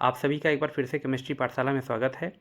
आप सभी का एक बार फिर से केमिस्ट्री पाठशाला में स्वागत है।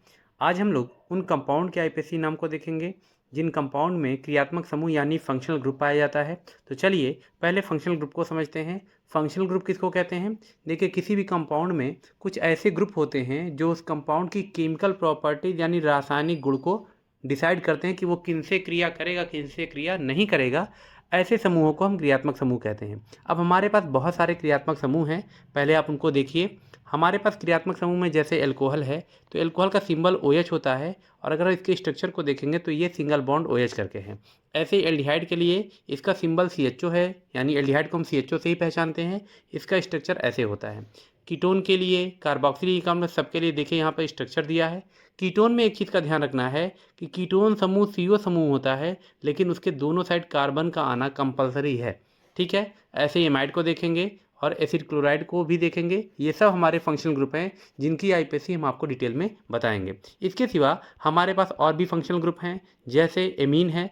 आज हम लोग उन कंपाउंड के आईपीसी नाम को देखेंगे जिन कंपाउंड में क्रियात्मक समूह यानी फंक्शनल ग्रुप पाया जाता है। तो चलिए पहले फंक्शनल ग्रुप को समझते हैं। फंक्शनल ग्रुप किसको कहते हैं? देखिए, किसी भी कंपाउंड में कुछ ऐसे ग्रुप होते हैं जो उस कंपाउंड की केमिकल प्रॉपर्टीज यानी रासायनिक गुण को डिसाइड करते हैं कि वो किनसे क्रिया करेगा, किनसे क्रिया नहीं करेगा। ऐसे समूहों को हम क्रियात्मक समूह कहते हैं। अब हमारे पास बहुत सारे क्रियात्मक समूह हैं, पहले आप उनको देखिए। हमारे पास क्रियात्मक समूह में जैसे एल्कोहल है, तो एल्कोहल का सिंबल OH होता है, और अगर इसके स्ट्रक्चर को देखेंगे तो ये सिंगल बॉन्ड OH करके है। ऐसे एल्डिहाइड के लिए इसका सिंबल CHO है, यानी एल्डिहाइड को हम CHO से ही पहचानते हैं। इसका स्ट्रक्चर ऐसे होता है। कीटोन के लिए, कार्बोक्सिलिक अम्ल, सबके लिए देखिए यहाँ पर स्ट्रक्चर दिया है। कीटोन में एक चीज़ का ध्यान रखना है कि कीटोन समूह CO समूह होता है, लेकिन उसके दोनों साइड कार्बन का आना कंपलसरी है। ठीक है, ऐसे ही एमाइड को देखेंगे और एसिड क्लोराइड को भी देखेंगे। ये सब हमारे फंक्शनल ग्रुप हैं जिनकी आईपीसी हम आपको डिटेल में बताएंगे। इसके सिवा हमारे पास और भी फंक्शनल ग्रुप हैं, जैसे एमीन है।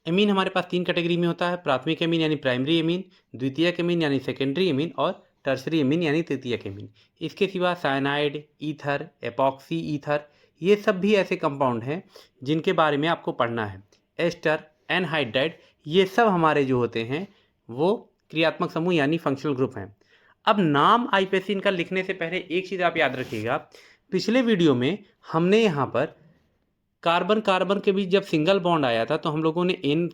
एमीन हमारे पास 3 कैटेगरी में होता है: प्राथमिक एमीन यानी प्राइमरी एमीन, द्वितीयक एमीन यानी सेकेंडरी एमीन, और टर्सरी एमीन यानी तृतीयक एमीन। इसके सिवा साइनाइड, ईथर, एपॉक्सी ईथर, ये सब भी ऐसे कंपाउंड हैं जिनके बारे में आपको पढ़ना है। एस्टर, एनहाइड्राइड, ये सब हमारे जो होते हैं वो क्रियात्मक समूह यानी फंक्शनल ग्रुप हैं। अब नाम आईपीसी इनका लिखने से पहले एक चीज़ आप याद रखिएगा। पिछले वीडियो में हमने यहाँ पर कार्बन कार्बन के बीच जब सिंगल बॉन्ड आया था तो हम लोगों ने एन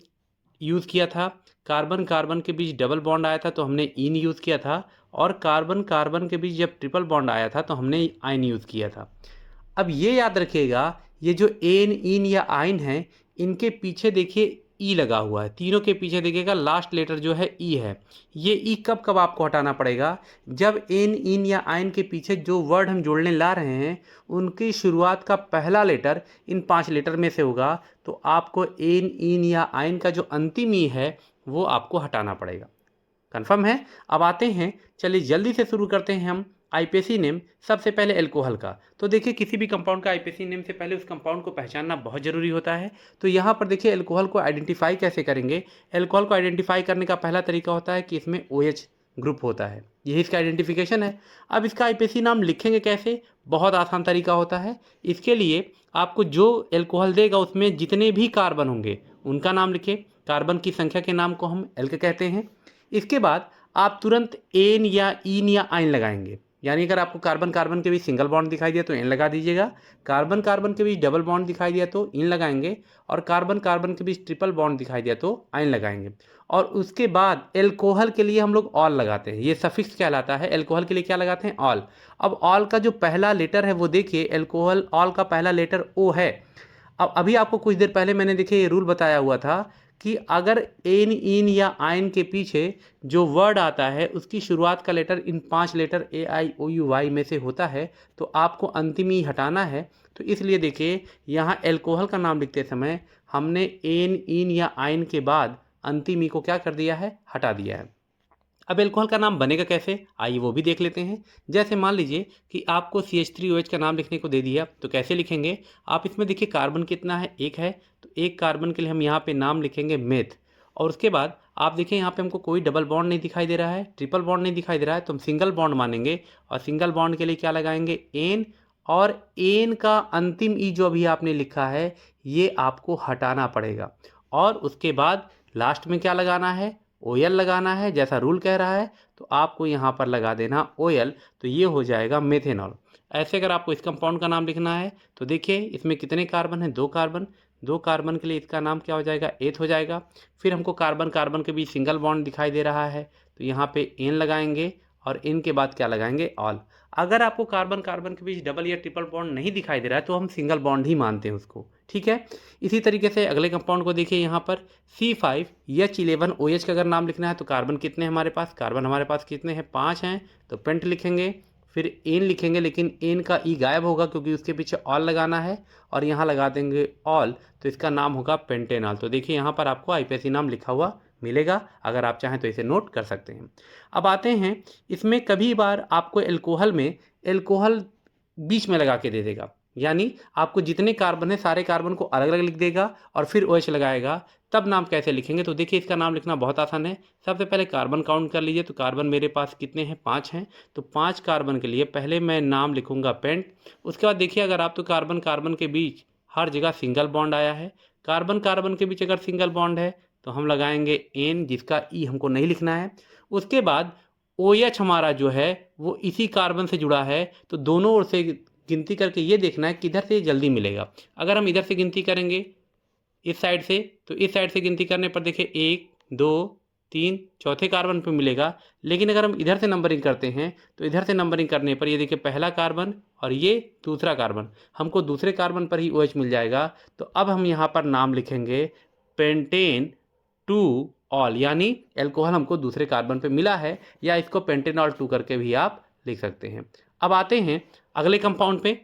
यूज़ किया था। कार्बन कार्बन के बीच डबल बॉन्ड आया था तो हमने इन यूज़ किया था। और कार्बन कार्बन के बीच जब ट्रिपल बॉन्ड आया था तो हमने आइन यूज़ किया था। अब ये याद रखिएगा, ये जो एन, इन या आइन है, इनके पीछे देखिए ई लगा हुआ है। तीनों के पीछे देखिएगा लास्ट लेटर जो है ई है। ये ई कब कब आपको हटाना पड़ेगा? जब एन, इन या आइन के पीछे जो वर्ड हम जोड़ने ला रहे हैं उनकी शुरुआत का पहला लेटर इन 5 लेटर में से होगा, तो आपको एन, इन या आइन का जो अंतिम ई है वो आपको हटाना पड़ेगा। कन्फर्म है? अब आते हैं, चलिए जल्दी से शुरू करते हैं हम आईपीसी नेम। सबसे पहले एल्कोहल का। तो देखिए, किसी भी कंपाउंड का आईपीसी नेम से पहले उस कंपाउंड को पहचानना बहुत ज़रूरी होता है। तो यहाँ पर देखिए एल्कोहल को आइडेंटिफाई कैसे करेंगे। एल्कोहल को आइडेंटिफाई करने का पहला तरीका होता है कि इसमें OH ग्रुप होता है, यही इसका आइडेंटिफिकेशन है। अब इसका आईपीसी नाम लिखेंगे कैसे? बहुत आसान तरीका होता है। इसके लिए आपको जो एल्कोहल देगा उसमें जितने भी कार्बन होंगे उनका नाम लिखे। कार्बन की संख्या के नाम को हम एल्क कहते हैं। इसके बाद आप तुरंत एन या इन या आइन लगाएंगे, यानी अगर आपको कार्बन कार्बन के बीच सिंगल बॉन्ड दिखाई दिया तो एन लगा दीजिएगा, कार्बन कार्बन के बीच डबल बॉन्ड दिखाई दिया तो इन लगाएंगे, और कार्बन कार्बन के बीच ट्रिपल बॉन्ड दिखाई दिया तो आइन लगाएंगे। और उसके बाद एल्कोहल के लिए हम लोग ऑल लगाते हैं, ये सफिक्स कहलाता है। एल्कोहल के लिए क्या लगाते हैं? ऑल। अब ऑल का जो पहला लेटर है वो देखिए, एल्कोहल ऑल का पहला लेटर O है। अब अभी आपको कुछ देर पहले मैंने देखिए ये रूल बताया हुआ था कि अगर एन, इन या आइन के पीछे जो वर्ड आता है उसकी शुरुआत का लेटर इन 5 लेटर AIOUY में से होता है तो आपको अंतिम ही हटाना है। तो इसलिए देखिए यहाँ एल्कोहल का नाम लिखते समय हमने एन, इन या आइन के बाद अंतिम ई को क्या कर दिया है? हटा दिया है। अब एल्कोहल का नाम बनेगा कैसे, आइए वो भी देख लेते हैं। जैसे मान लीजिए कि आपको CH3OH का नाम लिखने को दे दिया, तो कैसे लिखेंगे? आप इसमें देखिए कार्बन कितना है? 1 है, तो एक कार्बन के लिए हम यहाँ पे नाम लिखेंगे मेथ। और उसके बाद आप देखिए यहाँ पे हमको कोई डबल बॉन्ड नहीं दिखाई दे रहा है, ट्रिपल बॉन्ड नहीं दिखाई दे रहा है, तो हम सिंगल बॉन्ड मानेंगे। और सिंगल बॉन्ड के लिए क्या लगाएंगे? एन। और एन का अंतिम ई जो अभी आपने लिखा है ये आपको हटाना पड़ेगा। और उसके बाद लास्ट में क्या लगाना है? OL लगाना है, जैसा रूल कह रहा है। तो आपको यहाँ पर लगा देना OL, तो ये हो जाएगा मेथेनॉल। ऐसे अगर आपको इस कंपाउंड का नाम लिखना है तो देखिए इसमें कितने कार्बन हैं? 2 कार्बन। 2 कार्बन के लिए इसका नाम क्या हो जाएगा? एथ हो जाएगा। फिर हमको कार्बन कार्बन के बीच सिंगल बॉन्ड दिखाई दे रहा है तो यहाँ पे एन लगाएंगे, और इन के बाद क्या लगाएंगे? ऑल। अगर आपको कार्बन कार्बन के बीच डबल या ट्रिपल बॉन्ड नहीं दिखाई दे रहा है तो हम सिंगल बॉन्ड ही मानते हैं उसको। ठीक है, इसी तरीके से अगले कंपाउंड को देखिए, यहाँ पर C5H11OH का अगर नाम लिखना है तो कार्बन कितने हैं हमारे पास? कार्बन हमारे पास कितने हैं? 5 हैं, तो पेंट लिखेंगे। फिर एन लिखेंगे, लेकिन एन का ई गायब होगा क्योंकि उसके पीछे ऑल लगाना है, और यहाँ लगा देंगे ऑल, तो इसका नाम होगा पेंटेनॉल। तो देखिए यहाँ पर आपको आईपीसी नाम लिखा हुआ मिलेगा, अगर आप चाहें तो इसे नोट कर सकते हैं। अब आते हैं, इसमें कभी बार आपको एल्कोहल में एल्कोहल बीच में लगा के दे देगा, यानी आपको जितने कार्बन है सारे कार्बन को अलग अलग लिख देगा और फिर OH लगाएगा। तब नाम कैसे लिखेंगे, तो देखिए इसका नाम लिखना बहुत आसान है। सबसे पहले कार्बन काउंट कर लीजिए, तो कार्बन मेरे पास कितने हैं, 5 हैं। तो 5 कार्बन के लिए पहले मैं नाम लिखूंगा पेंट। उसके बाद देखिए अगर आप तो कार्बन कार्बन के बीच हर जगह सिंगल बॉन्ड आया है, कार्बन कार्बन के बीच अगर सिंगल बॉन्ड है तो हम लगाएंगे एन, जिसका ई हमको नहीं लिखना है। उसके बाद OH हमारा जो है वो इसी कार्बन से जुड़ा है, तो दोनों ओर से गिनती करके ये देखना है किधर से जल्दी मिलेगा। अगर हम इधर से गिनती करेंगे इस साइड से, तो इस साइड से गिनती करने पर देखिए 1 2 3 चौथे कार्बन पे मिलेगा। लेकिन अगर हम इधर से नंबरिंग करते हैं तो इधर से नंबरिंग करने पर ये देखिए पहला कार्बन और ये दूसरा कार्बन, हमको दूसरे कार्बन पर ही OH मिल जाएगा। तो अब हम यहाँ पर नाम लिखेंगे पेंटेन टू ऑल, यानी एल्कोहल हमको दूसरे कार्बन पे मिला है, या इसको पेंटेनॉल 2 करके भी आप लिख सकते हैं। अब आते हैं अगले कंपाउंड पे।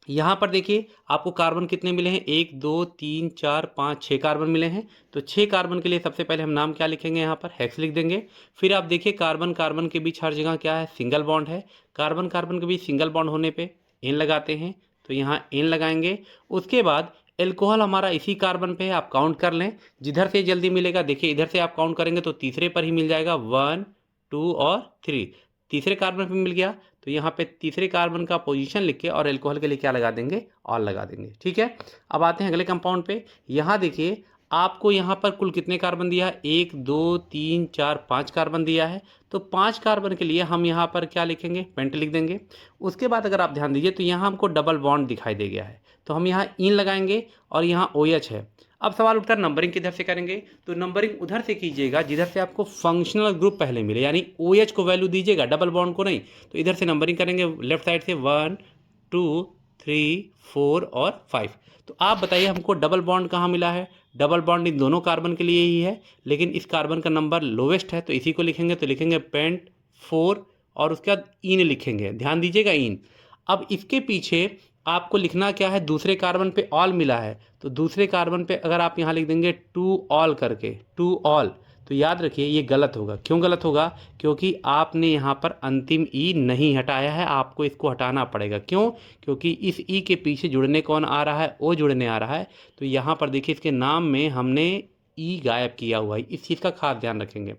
यहाँ पर देखिए आपको कार्बन कितने मिले हैं, 1 2 3 4 5 6 कार्बन मिले हैं। तो 6 कार्बन के लिए सबसे पहले हम नाम क्या लिखेंगे, यहाँ पर हेक्स लिख देंगे। फिर आप देखिए कार्बन कार्बन के बीच हर जगह क्या है, सिंगल बॉन्ड है। कार्बन कार्बन के बीच सिंगल बॉन्ड होने पे एन लगाते हैं, तो यहाँ एन लगाएंगे। उसके बाद एल्कोहल हमारा इसी कार्बन पे है, आप काउंट कर लें जिधर से जल्दी मिलेगा। देखिए इधर से आप काउंट करेंगे तो तीसरे पर ही मिल जाएगा, 1 2 और 3, तीसरे कार्बन पे मिल गया। तो यहाँ पे तीसरे कार्बन का पोजीशन लिख के और एल्कोहल के लिए क्या लगा देंगे, ऑल लगा देंगे। ठीक है, अब आते हैं अगले कंपाउंड पे। यहाँ देखिए आपको यहाँ पर कुल कितने कार्बन दिया है, 1 2 3 4 5 कार्बन दिया है। तो 5 कार्बन के लिए हम यहाँ पर क्या लिखेंगे, पेंट लिख देंगे। उसके बाद अगर आप ध्यान दीजिए तो यहाँ हमको डबल बॉन्ड दिखाई दे गया है, तो हम यहाँ इन लगाएंगे और यहाँ OH है। अब सवाल उठता है नंबरिंग किधर से करेंगे, तो नंबरिंग उधर से कीजिएगा जिधर से आपको फंक्शनल ग्रुप पहले मिले, यानी OH को वैल्यू दीजिएगा, डबल बॉन्ड को नहीं। तो इधर से नंबरिंग करेंगे लेफ्ट साइड से 1 2 3 4 और 5। तो आप बताइए हमको डबल बॉन्ड कहाँ मिला है, डबल बॉन्ड इन दोनों कार्बन के लिए ही है, लेकिन इस कार्बन का नंबर लोवेस्ट है तो इसी को लिखेंगे। तो लिखेंगे पेंट 4 और उसके बाद इन लिखेंगे, ध्यान दीजिएगा इन। अब इसके पीछे आपको लिखना क्या है, दूसरे कार्बन पे ऑल मिला है, तो दूसरे कार्बन पे अगर आप यहाँ लिख देंगे टू ऑल करके, टू ऑल, तो याद रखिए ये गलत होगा। क्यों गलत होगा, क्योंकि आपने यहाँ पर अंतिम ई नहीं हटाया है, आपको इसको हटाना पड़ेगा। क्यों, क्योंकि इस ई के पीछे जुड़ने कौन आ रहा है, ओ जुड़ने आ रहा है। तो यहाँ पर देखिए इसके नाम में हमने ई गायब किया हुआ है, इस चीज़ का खास ध्यान रखेंगे।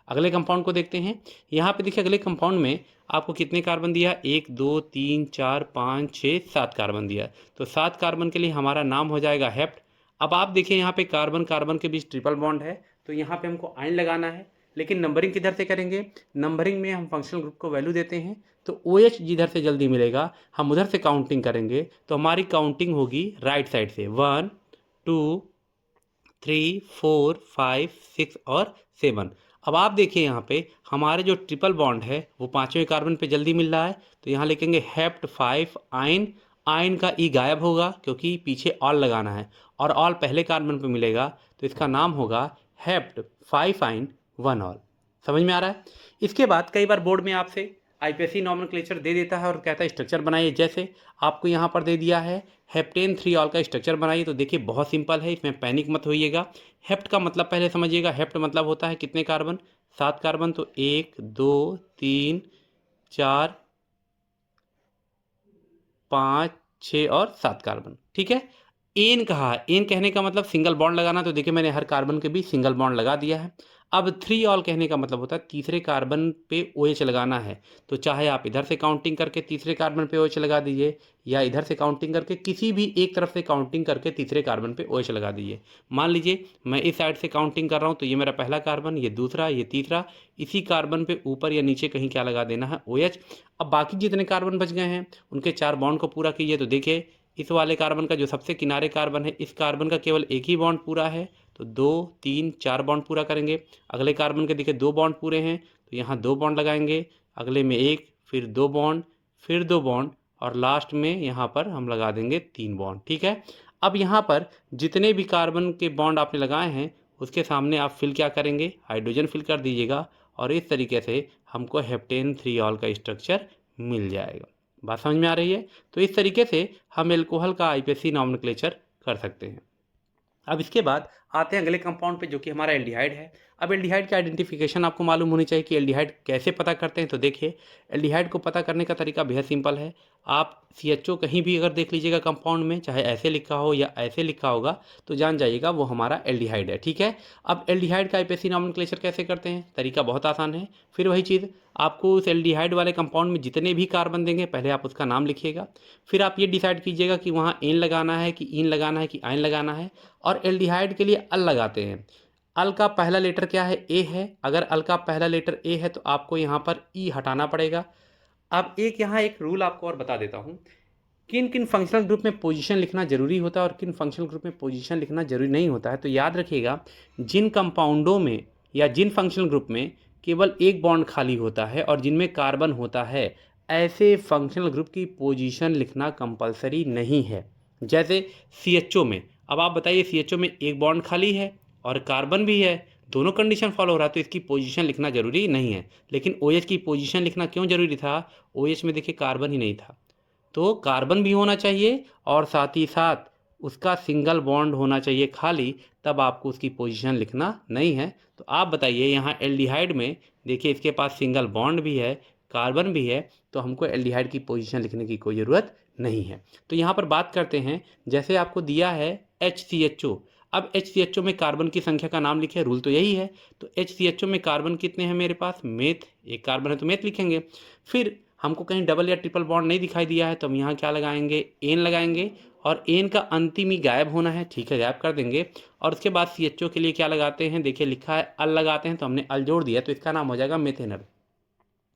अगले कंपाउंड को देखते हैं। यहाँ पे देखिए अगले कंपाउंड में आपको कितने कार्बन दिया, 1 2 3 4 5 6 7 कार्बन दिया। तो 7 कार्बन के लिए हमारा नाम हो जाएगा हेप्ट। अब आप देखिए यहाँ पे कार्बन कार्बन के बीच ट्रिपल बॉन्ड है, तो यहाँ पे हमको आयन लगाना है। लेकिन नंबरिंग किधर से करेंगे, नंबरिंग में हम फंक्शनल ग्रुप को वैल्यू देते हैं, तो OH जिधर से जल्दी मिलेगा हम उधर से काउंटिंग करेंगे। तो हमारी काउंटिंग होगी राइट साइड से, 1 2 3 4 5 6 और 7। अब आप देखिए यहाँ पे हमारे जो ट्रिपल बॉन्ड है वो पांचवें कार्बन पे जल्दी मिल रहा है, तो यहाँ लिखेंगे हेप्ट 5 आयन। आयन का ई गायब होगा क्योंकि पीछे ऑल लगाना है, और ऑल पहले कार्बन पे मिलेगा, तो इसका नाम होगा हेप्ट 5 आयन 1 ऑल। समझ में आ रहा है। इसके बाद कई बार बोर्ड में आपसे IPSC नॉमेनक्लेचर दे देता है और कहता है स्ट्रक्चर बनाइए। जैसे आपको यहाँ पर दे दिया है हेप्टेन 3 ऑल का स्ट्रक्चर बनाइए, तो देखिए बहुत सिंपल है, इसमें पैनिक मत होइएगा। हेप्ट का मतलब पहले समझिएगा, हेप्ट मतलब होता है कितने कार्बन, 7 कार्बन। तो 1 2 3 4 5 6 और 7 कार्बन। ठीक है, एन कहा, एन कहने का मतलब सिंगल बॉन्ड लगाना, तो देखिए मैंने हर कार्बन के बीच सिंगल बॉन्ड लगा दिया है। अब 3 ऑल कहने का मतलब होता है तीसरे कार्बन पे OH लगाना है, तो चाहे आप इधर से काउंटिंग करके तीसरे कार्बन पे OH लगा दीजिए, या इधर से काउंटिंग करके किसी भी एक तरफ से काउंटिंग करके तीसरे कार्बन पे OH लगा दीजिए। मान लीजिए मैं इस साइड से काउंटिंग कर रहा हूँ, तो ये मेरा पहला कार्बन, ये दूसरा, ये तीसरा, इसी कार्बन पे ऊपर या नीचे कहीं क्या लगा देना है, OH। अब बाकी जितने कार्बन बच गए हैं उनके 4 बॉन्ड को पूरा कीजिए। तो देखिए इस वाले कार्बन का जो सबसे किनारे कार्बन है, इस कार्बन का केवल एक ही बॉन्ड पूरा है, तो 2 3 4 बॉन्ड पूरा करेंगे। अगले कार्बन के देखिए 2 बॉन्ड पूरे हैं, तो यहाँ 2 बॉन्ड लगाएंगे, अगले में 1, फिर 2 बॉन्ड, फिर 2 बॉन्ड, और लास्ट में यहाँ पर हम लगा देंगे 3 बॉन्ड। ठीक है, अब यहाँ पर जितने भी कार्बन के बॉन्ड आपने लगाए हैं उसके सामने आप फिल क्या करेंगे, हाइड्रोजन फिल कर दीजिएगा, और इस तरीके से हमको हेप्टेन 3 ऑल का स्ट्रक्चर मिल जाएगा। बात समझ में आ रही है। तो इस तरीके से हम एल्कोहल का IPSC नॉमेनक्लेचर कर सकते हैं। अब इसके बाद आते हैं अगले कंपाउंड पे जो कि हमारा एल्डिहाइड है। अब एल्डिहाइड की आइडेंटिफिकेशन आपको मालूम होनी चाहिए कि एल्डिहाइड कैसे पता करते हैं। तो देखिए, एल्डिहाइड को पता करने का तरीका बेहद सिंपल है। आप CHO कहीं भी अगर देख लीजिएगा कंपाउंड में, चाहे ऐसे लिखा हो या ऐसे लिखा होगा, तो जान जाइएगा वो हमारा एल्डिहाइड है। ठीक है। अब एल्डिहाइड का आईपीएसी नॉमेनक्लेचर कैसे करते हैं, तरीका बहुत आसान है। फिर वही चीज़, आपको उस एल्डिहाइड वाले कंपाउंड में जितने भी कार्बन देंगे पहले आप उसका नाम लिखिएगा। फिर आप ये डिसाइड कीजिएगा कि वहाँ एन लगाना है कि इन लगाना है कि आइन लगाना है। और एल्डिहाइड के लिए अल लगाते हैं। अल का पहला लेटर क्या है, ए है। अगर अल का पहला लेटर ए है तो आपको यहाँ पर ई हटाना पड़ेगा। अब यहाँ एक रूल आपको और बता देता हूँ, किन किन फंक्शनल ग्रुप में पोजीशन लिखना जरूरी होता है और किन फंक्शनल ग्रुप में पोजीशन लिखना जरूरी नहीं होता है। तो याद रखिएगा, जिन कंपाउंडों में या जिन फंक्शनल ग्रुप में केवल एक बॉन्ड खाली होता है और जिनमें कार्बन होता है, ऐसे फंक्शनल ग्रुप की पोजीशन लिखना कंपलसरी नहीं है। जैसे CHO में, अब आप बताइए CHO में एक बॉन्ड खाली है और कार्बन भी है, दोनों कंडीशन फॉलो हो रहा है, तो इसकी पोजीशन लिखना जरूरी नहीं है। लेकिन OH की पोजीशन लिखना क्यों जरूरी था, OH में देखिए कार्बन ही नहीं था, तो कार्बन भी होना चाहिए और साथ ही साथ उसका सिंगल बॉन्ड होना चाहिए खाली, तब आपको उसकी पोजीशन लिखना नहीं है। तो आप बताइए, यहाँ एल्डिहाइड में देखिए इसके पास सिंगल बॉन्ड भी है, कार्बन भी है, तो हमको एल्डिहाइड की पोजीशन लिखने की कोई ज़रूरत नहीं है। तो यहाँ पर बात करते हैं, जैसे आपको दिया है HCHO। अब HCHO में कार्बन की संख्या का नाम लिखे, रूल तो यही है। तो HCHO में कार्बन कितने हैं मेरे पास, मेथ, एक कार्बन है तो मेथ लिखेंगे। फिर हमको कहीं डबल या ट्रिपल बॉन्ड नहीं दिखाई दिया है तो हम यहाँ क्या लगाएंगे, एन लगाएंगे। और एन का अंतिम ही गायब होना है, ठीक है, गायब कर देंगे। और उसके बाद CHO के लिए क्या लगाते हैं, देखिए लिखा है अल लगाते हैं, तो हमने अल जोड़ दिया, तो इसका नाम हो जाएगा मेथेनल।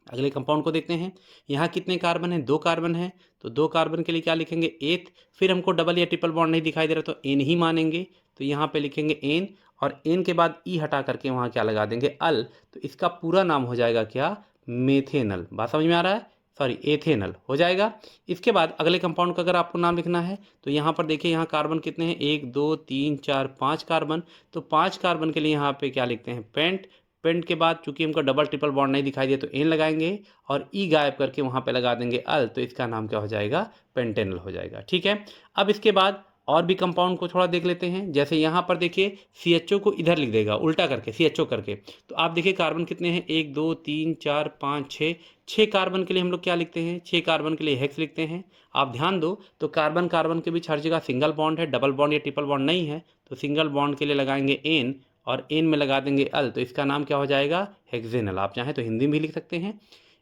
अगले कंपाउंड को देखते हैं, यहाँ कितने कार्बन हैं, 2 कार्बन हैं, तो 2 कार्बन के लिए क्या लिखेंगे, एथ। फिर हमको डबल या ट्रिपल बॉन्ड नहीं दिखाई दे रहा तो एन ही मानेंगे, तो यहाँ पे लिखेंगे एन। और एन के बाद ई हटा करके वहाँ क्या लगा देंगे, अल। तो इसका पूरा नाम हो जाएगा क्या, मेथेनल। बात समझ में आ रहा है, सॉरी एथेनल हो जाएगा। इसके बाद अगले कंपाउंड का अगर आपको नाम लिखना है तो यहाँ पर देखिए, यहाँ कार्बन कितने हैं, 1 2 3 4 5 कार्बन। तो 5 कार्बन के लिए यहाँ पे क्या लिखते हैं, पेंट। पेंट के बाद चूंकि हमको डबल ट्रिपल बॉन्ड नहीं दिखाई दिया तो एन लगाएंगे और ई गायब करके वहाँ पे लगा देंगे अल, तो इसका नाम क्या हो जाएगा, पेंटेनल हो जाएगा। ठीक है। अब इसके बाद और भी कंपाउंड को थोड़ा देख लेते हैं। जैसे यहाँ पर देखिए CHO को इधर लिख देगा उल्टा करके, CHO करके। तो आप देखिए कार्बन कितने हैं, 1 2 3 4 5 6। 6 कार्बन के लिए हम लोग क्या लिखते हैं, 6 कार्बन के लिए हेक्स लिखते हैं। आप ध्यान दो, तो कार्बन कार्बन के बीच हर जगह सिंगल बॉन्ड है, डबल बॉन्ड या ट्रिपल बॉन्ड नहीं है। तो सिंगल बॉन्ड के लिए लगाएंगे एन और एन में लगा देंगे अल, तो इसका नाम क्या हो जाएगा, हेक्सेनल। आप चाहें तो हिंदी में भी लिख सकते हैं।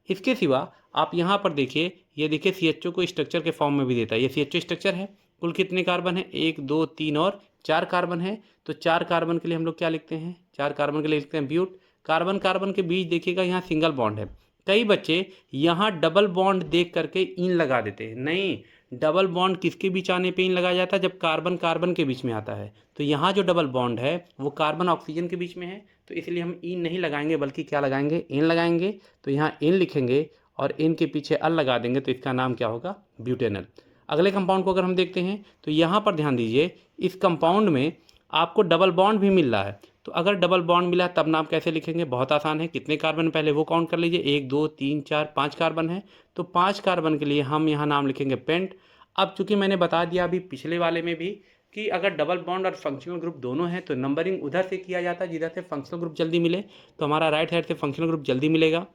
इसके सिवा आप यहाँ पर देखिए, ये देखिए CHO को स्ट्रक्चर के फॉर्म में भी देता है। ये CHO स्ट्रक्चर है। कुल कितने कार्बन है, 1 2 3 और 4 कार्बन है। तो 4 कार्बन के लिए हम लोग क्या लिखते हैं, 4 कार्बन के लिए लिखते हैं ब्यूट। कार्बन कार्बन के बीच देखिएगा यहाँ सिंगल बॉन्ड है। कई बच्चे यहाँ डबल बॉन्ड देख करके इन लगा देते हैं, नहीं, डबल बॉन्ड किसके बीच आने पे इन लगाया जाता है, जब कार्बन कार्बन के बीच में आता है। तो यहाँ जो डबल बॉन्ड है वो कार्बन ऑक्सीजन के बीच में है, तो इसलिए हम इन नहीं लगाएंगे बल्कि क्या लगाएंगे, एन लगाएंगे। तो यहाँ एन लिखेंगे और एन के पीछे अल लगा देंगे, तो इसका नाम क्या होगा, ब्यूटेनल। अगले कंपाउंड को अगर हम देखते हैं तो यहाँ पर ध्यान दीजिए, इस कंपाउंड में आपको डबल बॉन्ड भी मिल रहा है। तो अगर डबल बॉन्ड मिला तब नाम कैसे लिखेंगे, बहुत आसान है। कितने कार्बन पहले वो काउंट कर लीजिए, 1 2 3 4 5 कार्बन है। तो 5 कार्बन के लिए हम यहाँ नाम लिखेंगे पेंट। अब चूंकि मैंने बता दिया अभी पिछले वाले में भी कि अगर डबल बॉन्ड और फंक्शनल ग्रुप दोनों हैं तो नंबरिंग उधर से किया जाता है जिधर से फंक्शनल ग्रुप जल्दी मिले। तो हमारा राइट साइड से फंक्शनल ग्रुप जल्दी मिलेगा,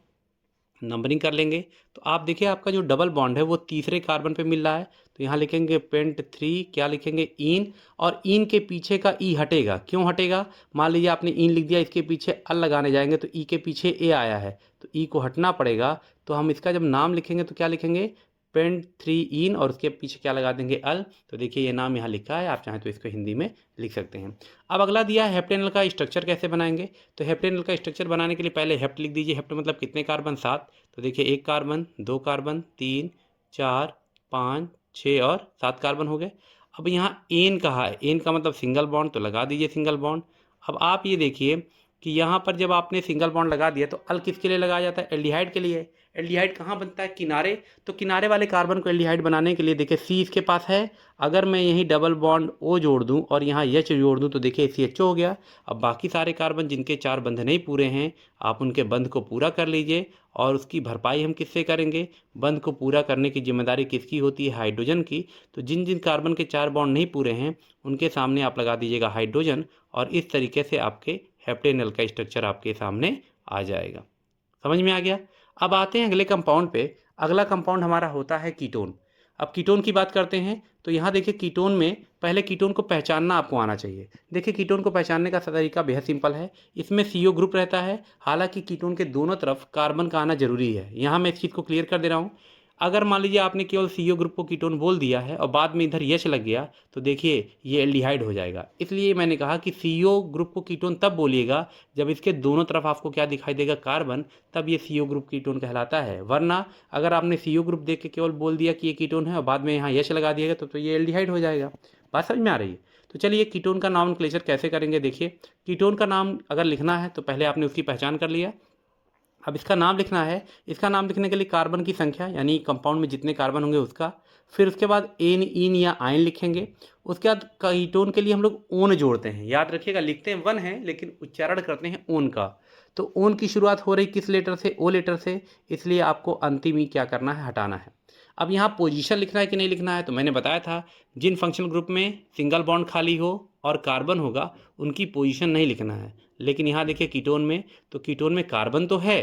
नंबरिंग कर लेंगे। तो आप देखिए आपका जो डबल बॉन्ड है वो तीसरे कार्बन पे मिल रहा है, तो यहाँ लिखेंगे पेंट 3, क्या लिखेंगे, इन। और इन के पीछे का ई हटेगा, क्यों हटेगा, मान लीजिए आपने इन लिख दिया, इसके पीछे अल लगाने जाएंगे तो ई के पीछे ए आया है, तो ई को हटना पड़ेगा। तो हम इसका जब नाम लिखेंगे तो क्या लिखेंगे, पेंट 3 इन, और उसके पीछे क्या लगा देंगे, अल। तो देखिए ये नाम यहाँ लिखा है, आप चाहें तो इसको हिंदी में लिख सकते हैं। अब अगला दिया है हेप्टेनल का स्ट्रक्चर कैसे बनाएंगे। तो हेप्टेनल का स्ट्रक्चर बनाने के लिए पहले हेप्ट लिख दीजिए। हेप्ट मतलब कितने कार्बन, 7। तो देखिए 1 कार्बन, 2 कार्बन, 3 4 5 6 और 7 कार्बन हो गए। अब यहाँ एन कहा है, एन का मतलब सिंगल बॉन्ड, तो लगा दीजिए सिंगल बॉन्ड। अब आप ये देखिए कि यहाँ पर जब आपने सिंगल बॉन्ड लगा दिया तो अल किसके लिए लगाया जाता है? एल्डिहाइड के लिए। एल्डिहाइड कहाँ बनता है? किनारे। तो किनारे वाले कार्बन को एल्डिहाइड बनाने के लिए देखिए सी इसके पास है, अगर मैं यहीं डबल बॉन्ड ओ जोड़ दूं और यहाँ एच जोड़ दूं तो देखिए CHO हो गया। अब बाकी सारे कार्बन जिनके 4 बंध नहीं पूरे हैं, आप उनके बंध को पूरा कर लीजिए और उसकी भरपाई हम किससे करेंगे? बंध को पूरा करने की जिम्मेदारी किसकी होती है? हाइड्रोजन की। तो जिन जिन कार्बन के 4 बॉन्ड नहीं पूरे हैं उनके सामने आप लगा दीजिएगा हाइड्रोजन, और इस तरीके से आपके हेप्टेनल का स्ट्रक्चर आपके सामने आ जाएगा। समझ में आ गया? अब आते हैं अगले कंपाउंड पे। अगला कंपाउंड हमारा होता है कीटोन। अब कीटोन की बात करते हैं तो यहाँ देखिए कीटोन में पहले कीटोन को पहचानना आपको आना चाहिए। देखिए कीटोन को पहचानने का तरीका बेहद सिंपल है। इसमें CO ग्रुप रहता है, हालांकि कीटोन के दोनों तरफ कार्बन का आना जरूरी है। यहाँ मैं इस चीज़ को क्लियर कर दे रहा हूँ। अगर मान लीजिए आपने केवल CO ग्रुप को कीटोन बोल दिया है और बाद में इधर यश लग गया तो देखिए ये एल्डिहाइड हो जाएगा। इसलिए मैंने कहा कि CO ग्रुप को कीटोन तब बोलिएगा जब इसके दोनों तरफ आपको क्या दिखाई देगा? कार्बन, तब ये CO ग्रुप कीटोन कहलाता है। वरना अगर आपने CO ग्रुप देख के केवल बोल दिया कि ये कीटोन है और बाद में यहाँ यश लगा दिएगा तो ये एल्डिहाइड हो जाएगा। बात समझ में आ रही है? तो चलिए कीटोन का नॉमेनक्लेचर कैसे करेंगे। देखिए कीटोन का नाम अगर लिखना है तो पहले आपने उसकी पहचान कर लिया। अब इसका नाम लिखना है। इसका नाम लिखने के लिए कार्बन की संख्या यानी कंपाउंड में जितने कार्बन होंगे उसका, फिर उसके बाद एन, इन या आयन लिखेंगे। उसके बाद कीटोन के लिए हम लोग ओन जोड़ते हैं। याद रखिएगा लिखते हैं वन है लेकिन उच्चारण करते हैं ओन का। तो ओन की शुरुआत हो रही किस लेटर से? ओ लेटर से, इसलिए आपको अंतिम ही क्या करना है? हटाना है। अब यहाँ पोजीशन लिखना है कि नहीं लिखना है, तो मैंने बताया था जिन फंक्शनल ग्रुप में सिंगल बॉन्ड खाली हो और कार्बन होगा उनकी पोजीशन नहीं लिखना है। लेकिन यहाँ देखिए कीटोन में, तो कीटोन में कार्बन तो है,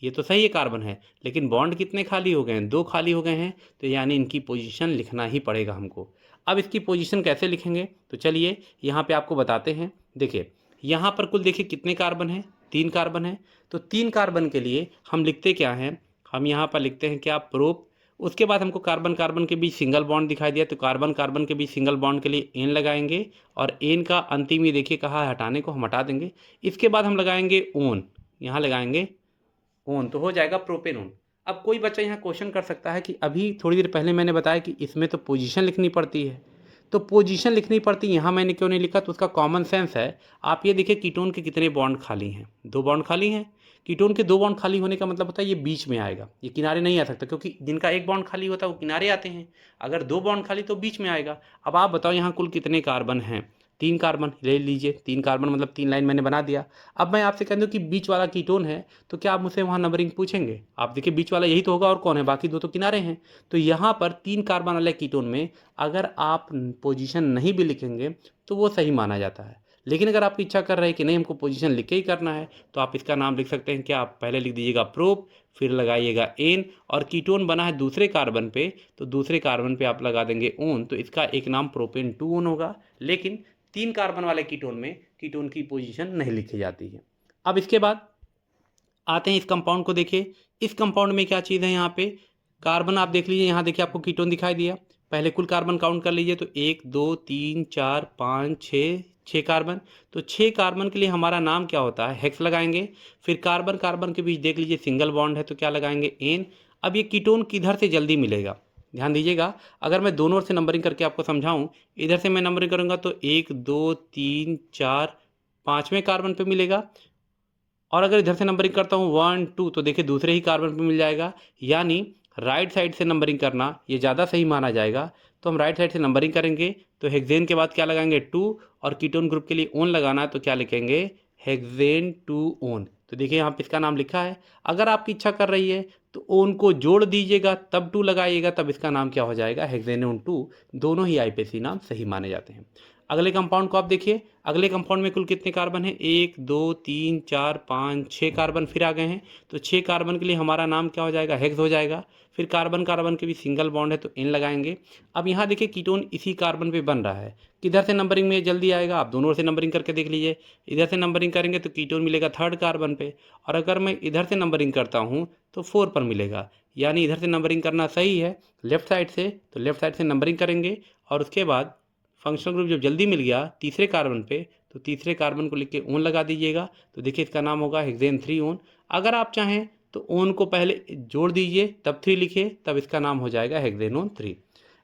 ये तो सही है कार्बन है, लेकिन बॉन्ड कितने खाली हो गए हैं? 2 खाली हो गए हैं, तो यानी इनकी पोजीशन लिखना ही पड़ेगा हमको। अब इसकी पोजीशन कैसे लिखेंगे तो चलिए यहाँ पे आपको बताते हैं। देखिए यहाँ पर कुल देखिए कितने कार्बन हैं? 3 कार्बन हैं। तो 3 कार्बन के लिए हम लिखते क्या हैं? हम यहाँ पर लिखते हैं क्या? प्रोप। उसके बाद हमको कार्बन कार्बन के बीच सिंगल बॉन्ड दिखाई दिया तो कार्बन कार्बन के बीच सिंगल बॉन्ड के लिए एन लगाएंगे, और एन का अंतिम ही देखिए कहा है हटाने को, हम हटा देंगे। इसके बाद हम लगाएंगे ओन, यहाँ लगाएंगे ओन, तो हो जाएगा प्रोपेनोन। अब कोई बच्चा यहाँ क्वेश्चन कर सकता है कि अभी थोड़ी देर पहले मैंने बताया कि इसमें तो पोजीशन लिखनी पड़ती है, तो पोजीशन लिखनी पड़ती यहाँ मैंने क्यों नहीं लिखा? तो उसका कॉमन सेंस है। आप ये देखिए कीटोन के कितने बॉन्ड खाली हैं? 2 बॉन्ड खाली हैं। कीटोन के 2 बॉन्ड खाली होने का मतलब होता है ये बीच में आएगा, ये किनारे नहीं आ सकता, क्योंकि जिनका 1 बॉन्ड खाली होता है वो किनारे आते हैं। अगर 2 बॉन्ड खाली तो बीच में आएगा। अब आप बताओ यहाँ कुल कितने कार्बन हैं? 3 कार्बन ले लीजिए। 3 कार्बन मतलब 3 लाइन मैंने बना दिया। अब मैं आपसे कह दूँ कि बीच वाला कीटोन है तो क्या आप मुझसे वहाँ नंबरिंग पूछेंगे? आप देखिए बीच वाला यही तो होगा, और कौन है? बाकी 2 तो किनारे हैं। तो यहाँ पर 3 कार्बन वाले कीटोन में अगर आप पोजीशन नहीं भी लिखेंगे तो वो सही माना जाता है। लेकिन अगर आपकी इच्छा कर रहे हैं कि नहीं हमको पोजीशन लिख के ही करना है, तो आप इसका नाम लिख सकते हैं क्या? आप पहले लिख दीजिएगा प्रोप, फिर लगाइएगा एन, और कीटोन बना है दूसरे कार्बन पे तो दूसरे कार्बन पे आप लगा देंगे ओन, तो इसका एक नाम प्रोपेन 2 ओन होगा। लेकिन 3 कार्बन वाले कीटोन में कीटोन की पोजीशन नहीं लिखी जाती है। अब इसके बाद आते हैं इस कंपाउंड को। देखिए इस कंपाउंड में क्या चीज़ है? यहाँ पे कार्बन आप देख लीजिए, यहाँ देखिए आपको कीटोन दिखाई दिया। पहले कुल कार्बन काउंट कर लीजिए, तो 1 2 3 4 5 6 कार्बन। तो 6 कार्बन के लिए हमारा नाम क्या होता है? हेक्स लगाएंगे। फिर कार्बन कार्बन के बीच देख लीजिए सिंगल बॉन्ड है तो क्या लगाएंगे? एन। अब ये कीटोन किधर से जल्दी मिलेगा? ध्यान दीजिएगा, अगर मैं दोनों ओर से नंबरिंग करके आपको समझाऊं, इधर से मैं नंबरिंग करूंगा तो 1 2 3 4 5वें कार्बन पे मिलेगा, और अगर इधर से नंबरिंग करता हूँ 1 2 तो देखिए दूसरे ही कार्बन पे मिल जाएगा। यानी राइट साइड से नंबरिंग करना ये ज़्यादा सही माना जाएगा। तो हम राइट साइड से नंबरिंग करेंगे तो हेक्सेन के बाद क्या लगाएंगे? 2, और कीटोन ग्रुप के लिए ओन लगाना है तो क्या लिखेंगे? Hexane 2 own. तो देखिए यहाँ पे इसका नाम लिखा है। अगर आपकी इच्छा कर रही है तो ओन को जोड़ दीजिएगा तब 2 लगाइएगा, तब इसका नाम क्या हो जाएगा? हेक्सेनोन 2। दोनों ही आईपीएसी नाम सही माने जाते हैं। अगले कंपाउंड को आप देखिए। अगले कंपाउंड में कुल कितने कार्बन हैं? 1 2 3 4 5 6 कार्बन फिर आ गए हैं। तो 6 कार्बन के लिए हमारा नाम क्या हो जाएगा? हेक्स हो जाएगा। फिर कार्बन कार्बन के भी सिंगल बॉन्ड है तो एन लगाएंगे। अब यहाँ देखिए कीटोन इसी कार्बन पे बन रहा है। किधर से नंबरिंग में जल्दी आएगा? आप दोनों ओर से नंबरिंग करके देख लीजिए। इधर से नंबरिंग करेंगे तो कीटोन मिलेगा 3rd कार्बन पे, और अगर मैं इधर से नंबरिंग करता हूँ तो 4 पर मिलेगा। यानी इधर से नंबरिंग करना सही है लेफ्ट साइड से, तो लेफ्ट साइड से नंबरिंग करेंगे। और उसके बाद फंक्शनल ग्रुप जब जल्दी मिल गया तीसरे कार्बन पे तो तीसरे कार्बन को लिख के ओन लगा दीजिएगा, तो देखिए इसका नाम होगा हेक्सेन 3 ओन। अगर आप चाहें तो ओन को पहले जोड़ दीजिए तब 3 लिखिए, तब इसका नाम हो जाएगा हेक्सेनोन 3।